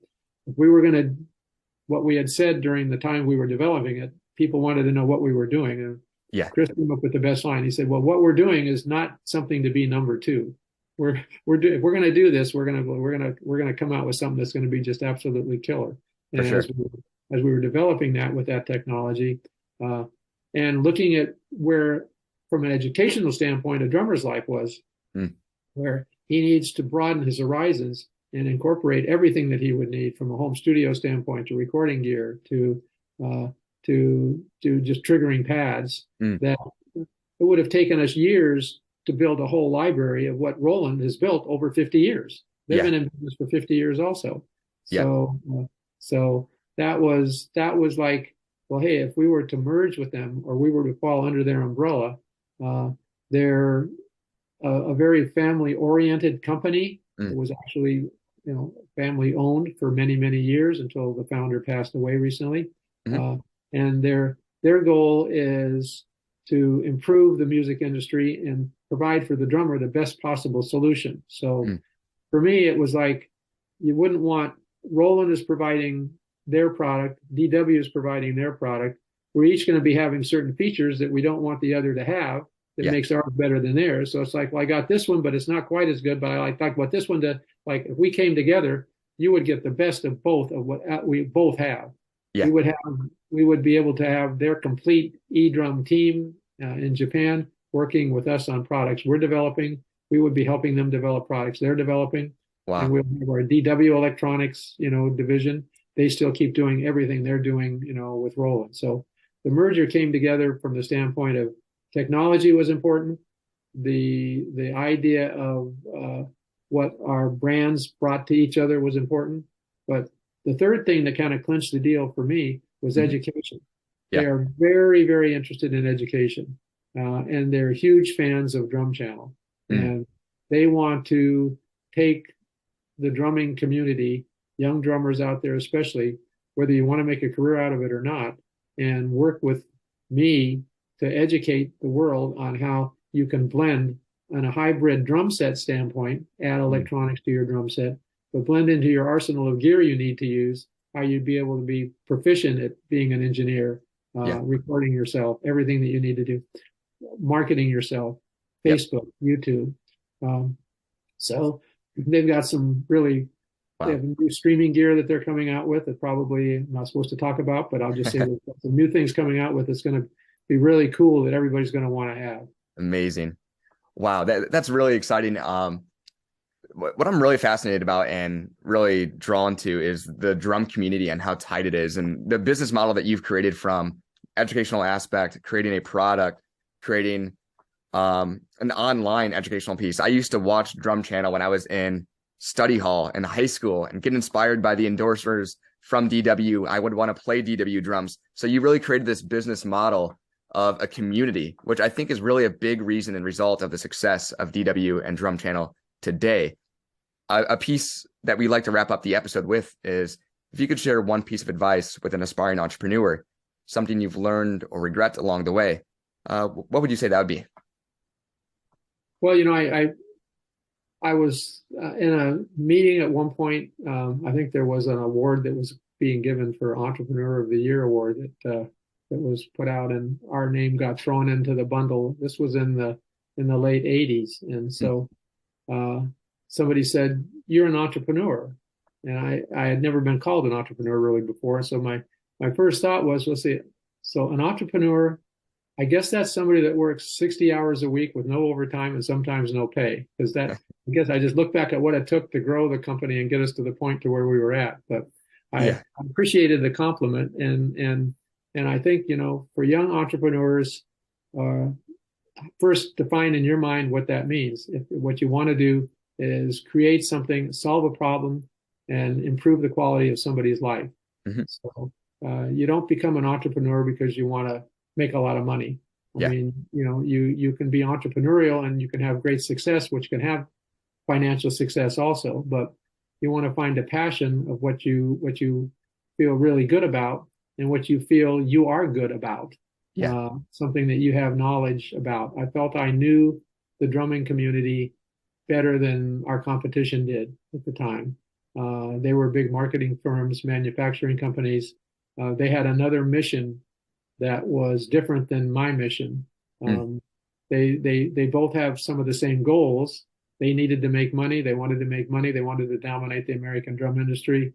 [SPEAKER 1] what we had said during the time we were developing it, people wanted to know what we were doing. And
[SPEAKER 2] Yeah.
[SPEAKER 1] Chris came up with the best line. He said, "Well, what we're doing is not something to be number two. If we're going to do this, we're going to come out with something that's going to be just absolutely killer."
[SPEAKER 2] For
[SPEAKER 1] And
[SPEAKER 2] sure.
[SPEAKER 1] as we were developing that with that technology, and looking at where, from an educational standpoint, a drummer's life was,
[SPEAKER 2] Mm.
[SPEAKER 1] where he needs to broaden his horizons and incorporate everything that he would need from a home studio standpoint to recording gear uh, to just triggering pads,
[SPEAKER 2] Mm.
[SPEAKER 1] that it would have taken us years to build a whole library of what Roland has built over 50 years. They've
[SPEAKER 2] Yeah.
[SPEAKER 1] been in business for 50 years also.
[SPEAKER 2] Yeah.
[SPEAKER 1] So that was like, well, hey, if we were to merge with them or we were to fall under their umbrella, they're a very family-oriented company.
[SPEAKER 2] Mm.
[SPEAKER 1] It was actually, family-owned for many, many years until the founder passed away recently.
[SPEAKER 2] Mhm.
[SPEAKER 1] And their goal is to improve the music industry and provide for the drummer the best possible solution. So
[SPEAKER 2] Mm.
[SPEAKER 1] for me, it was like, you wouldn't want, Roland is providing their product, DW is providing their product. We're each going to be having certain features that we don't want the other to have that
[SPEAKER 2] Yeah.
[SPEAKER 1] makes ours better than theirs. So it's like, well, I got this one, but it's not quite as good. But I like what this one to, like, if we came together, you would get the best of both of what we both have.
[SPEAKER 2] Yeah.
[SPEAKER 1] We would be able to have their complete e-drum team in Japan working with us on products we're developing. We would be helping them develop products they're developing. And
[SPEAKER 2] Wow.
[SPEAKER 1] we'll have our DW Electronics, division. They still keep doing everything they're doing, with Roland. So the merger came together from the standpoint of technology was important. The idea of what our brands brought to each other was important. But the third thing that kind of clinched the deal for me was
[SPEAKER 2] Hmm.
[SPEAKER 1] education. They
[SPEAKER 2] Yeah.
[SPEAKER 1] are very, very interested in education, and they're huge fans of Drum Channel.
[SPEAKER 2] Mm.
[SPEAKER 1] And they want to take the drumming community, young drummers out there especially, whether you want to make a career out of it or not, and work with me to educate the world on how you can blend on a hybrid drum set standpoint, add
[SPEAKER 2] Mm.
[SPEAKER 1] electronics to your drum set, but blend into your arsenal of gear you need to use, how you'd be able to be proficient at being an engineer,
[SPEAKER 2] Yeah.
[SPEAKER 1] recording yourself, everything that you need to do, marketing yourself,
[SPEAKER 2] Yep.
[SPEAKER 1] Facebook, YouTube. Um, so they've got some really, they
[SPEAKER 2] Wow.
[SPEAKER 1] have new streaming gear that they're coming out with that probably I'm not supposed to talk about, but I'll just say they've got some new things coming out with that's going to be really cool that everybody's going to want to have.
[SPEAKER 2] Amazing. Wow. That's really exciting. What I'm really fascinated about and really drawn to is the drum community and how tight it is, and the business model that you've created from educational aspect, creating a product, creating an online educational piece. I used to watch Drum Channel when I was in study hall in high school and get inspired by the endorsers from DW. I would want to play DW drums. So you really created this business model of a community, which I think is really a big reason and result of the success of DW and Drum Channel today. A piece that we like to wrap up the episode with is if you could share one piece of advice with an aspiring entrepreneur, something you've learned or regret along the way, what would you say that would be?
[SPEAKER 1] Well, I was in a meeting at one point. I think there was an award that was being given for Entrepreneur of the Year award that was put out, and our name got thrown into the bundle. This was in the late '80s, and so somebody said, "You're an entrepreneur," and I had never been called an entrepreneur really before. So my first thought was, let's see, so an entrepreneur, I guess that's somebody that works 60 hours a week with no overtime and sometimes no pay. Because I guess I just look back at what it took to grow the company and get us to the point to where we were at. But I
[SPEAKER 2] Yeah.
[SPEAKER 1] appreciated the compliment, and I think, for young entrepreneurs, uh, first define in your mind what that means. If what you want to do is create something, solve a problem, and improve the quality of somebody's life.
[SPEAKER 2] Hmm.
[SPEAKER 1] So you don't become an entrepreneur because you want to make a lot of money. I
[SPEAKER 2] Yeah.
[SPEAKER 1] mean, you can be entrepreneurial and you can have great success, which can have financial success also, but you want to find a passion of what you feel really good about and what you feel you are good about,
[SPEAKER 2] Yeah.
[SPEAKER 1] something that you have knowledge about. I felt I knew the drumming community better than our competition did at the time. They were big marketing firms, manufacturing companies. They had another mission that was different than my mission.
[SPEAKER 2] Mm.
[SPEAKER 1] Um, they both have some of the same goals. They needed to make money. They wanted to make money. They wanted to dominate the American drum industry.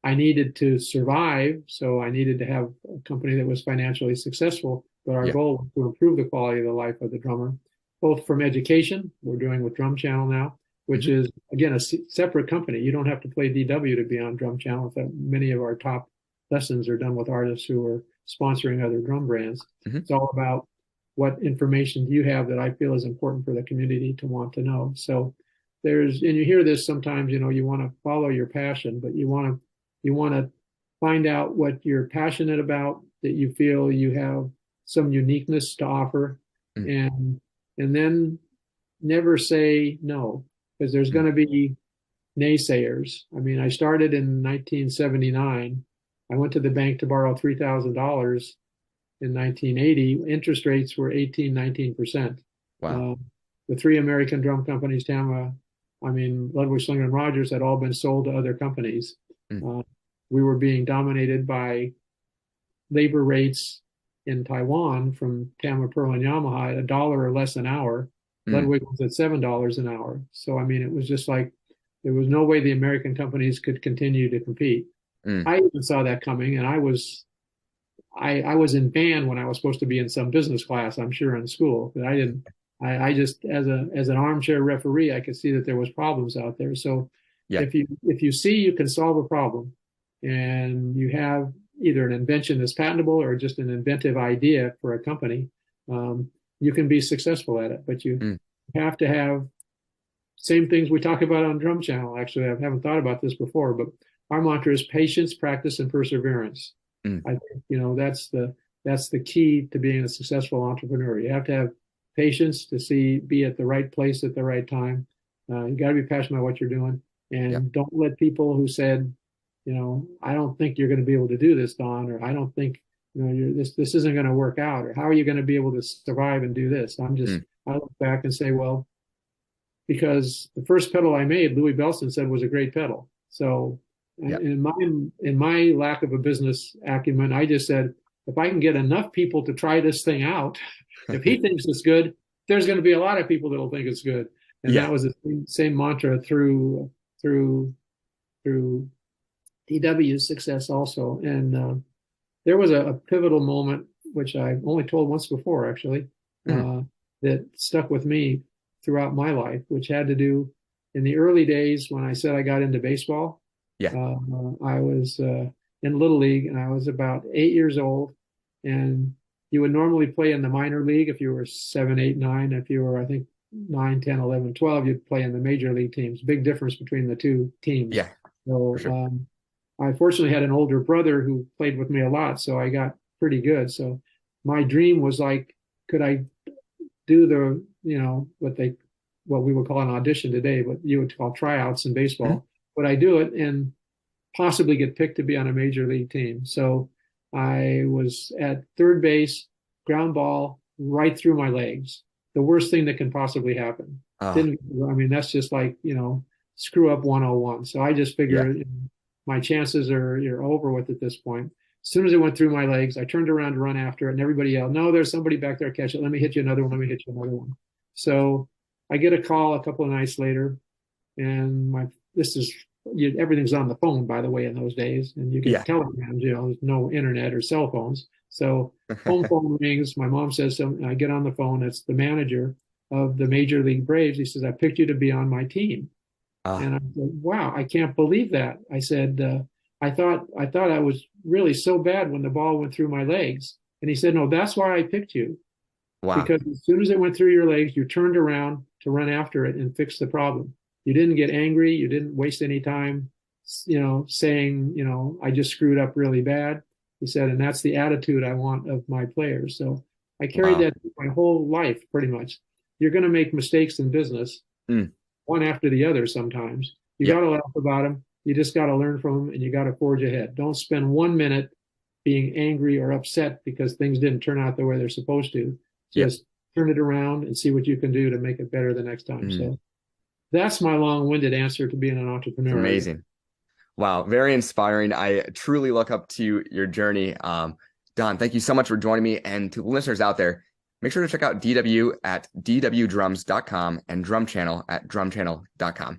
[SPEAKER 1] I needed to survive, so I needed to have a company that was financially successful. But our
[SPEAKER 2] Yeah.
[SPEAKER 1] goal was to improve the quality of the life of the drummer, both from education, we're doing with Drum Channel now, which
[SPEAKER 2] Hmm.
[SPEAKER 1] is, again, a separate company. You don't have to play DW to be on Drum Channel. In fact, many of our top lessons are done with artists who are sponsoring other drum brands.
[SPEAKER 2] Hmm.
[SPEAKER 1] It's all about what information do you have that I feel is important for the community to want to know. So and you hear this sometimes, you want to follow your passion, but you want to find out what you're passionate about, that you feel you have some uniqueness to offer,
[SPEAKER 2] Mm.
[SPEAKER 1] and then never say no, because there's
[SPEAKER 2] Mm.
[SPEAKER 1] going to be naysayers. I mean, I started in 1979. I went to the bank to borrow $3,000 in 1980. Interest rates were 18, 19%.
[SPEAKER 2] Wow.
[SPEAKER 1] Uh, the three American drum companies, Ludwig, Slinger, and Rogers, had all been sold to other companies.
[SPEAKER 2] Mm.
[SPEAKER 1] We were being dominated by labor rates in Taiwan from Tama, Pearl, and Yamaha at $1 or less an hour.
[SPEAKER 2] Mm.
[SPEAKER 1] Ludwig was at $7 an hour. So, it was just like there was no way the American companies could continue to compete.
[SPEAKER 2] Mm.
[SPEAKER 1] I even saw that coming, and I was in band when I was supposed to be in some business class, I'm sure, in school. But I didn't. I just, as an armchair referee, I could see that there was problems out there. So
[SPEAKER 2] Yeah.
[SPEAKER 1] if you see you can solve a problem, and you have either an invention that's patentable or just an inventive idea for a company, you can be successful at it. But you
[SPEAKER 2] Mm.
[SPEAKER 1] have to have same things we talk about on Drum Channel. Actually, I haven't thought about this before, but our mantra is patience, practice, and perseverance.
[SPEAKER 2] Mm.
[SPEAKER 1] I think, that's the key to being a successful entrepreneur. You have to have patience to be at the right place at the right time. You got to be passionate about what you're doing,
[SPEAKER 2] Yep.
[SPEAKER 1] and don't let people who said, I don't think you're going to be able to do this, Don, or I don't think, this isn't going to work out, or how are you going to be able to survive and do this?
[SPEAKER 2] Mm.
[SPEAKER 1] I look back and say, well, because the first pedal I made, Louis Bellson said was a great pedal. So
[SPEAKER 2] Yep.
[SPEAKER 1] in my lack of a business acumen, I just said, if I can get enough people to try this thing out, if he thinks it's good, there's going to be a lot of people that'll think it's good. And
[SPEAKER 2] Yeah.
[SPEAKER 1] that was the same mantra through DW's success also. And there was a pivotal moment, which I've only told once before, actually,
[SPEAKER 2] Mm.
[SPEAKER 1] that stuck with me throughout my life, which had to do in the early days when I said I got into baseball.
[SPEAKER 2] Yeah.
[SPEAKER 1] I was in Little League, and I was about 8 years old. And you would normally play in the minor league if you were 7, 8, 9. If you were, I think, 9, 10, 11, 12, you'd play in the major league teams. Big difference between the two teams.
[SPEAKER 2] Yeah.
[SPEAKER 1] So
[SPEAKER 2] For sure.
[SPEAKER 1] I fortunately had an older brother who played with me a lot, so I got pretty good. So my dream was like, could I do what we would call an audition today, what you would call tryouts in
[SPEAKER 2] Mm.
[SPEAKER 1] baseball? Would I do it and possibly get picked to be on a major league team? So I was at third base, ground ball right through my legs. The worst thing that can possibly happen.
[SPEAKER 2] Oh,
[SPEAKER 1] Didn't, I mean, that's just like, screw up 101. So I just
[SPEAKER 2] yeah.
[SPEAKER 1] figured my chances you're over with at this point. As soon as it went through my legs, I turned around to run after it, and everybody yelled, "No, there's somebody back there, catch it. Let me hit you another one. Let me hit you another one." So I get a call a couple of nights later, and everything's on the phone, by the way, in those days, and you get
[SPEAKER 2] Yeah.
[SPEAKER 1] telegrams, there's no internet or cell phones. So home phone rings. My mom says something. I get on the phone. It's the manager of the Major League Braves. He says, "I picked you to be on my team."
[SPEAKER 2] Ah,
[SPEAKER 1] And I said, "Wow, I can't believe that." I said, I thought I was really so bad when the ball went through my legs." And he said, "No, that's why I picked you,
[SPEAKER 2] wow.
[SPEAKER 1] because as soon as it went through your legs, you turned around to run after it and fix the problem. You didn't get angry. You didn't waste any time, saying, I just screwed up really bad." He said, "And that's the attitude I want of my players." So I carried
[SPEAKER 2] Wow.
[SPEAKER 1] that my whole life, pretty much. You're going to make mistakes in business,
[SPEAKER 2] Mm.
[SPEAKER 1] one after the other sometimes. You
[SPEAKER 2] Yep.
[SPEAKER 1] got to laugh about them. You just got to learn from them, and you got to forge ahead. Don't spend 1 minute being angry or upset because things didn't turn out the way they're supposed to.
[SPEAKER 2] Yep.
[SPEAKER 1] Just turn it around and see what you can do to make it better the next time.
[SPEAKER 2] Mm.
[SPEAKER 1] So that's my long-winded answer to being an
[SPEAKER 2] It's
[SPEAKER 1] entrepreneur, I guess.
[SPEAKER 2] amazing. Wow. Very inspiring. I truly look up to your journey. Don, thank you so much for joining me. And to the listeners out there, make sure to check out DW at dwdrums.com and Drum Channel at drumchannel.com.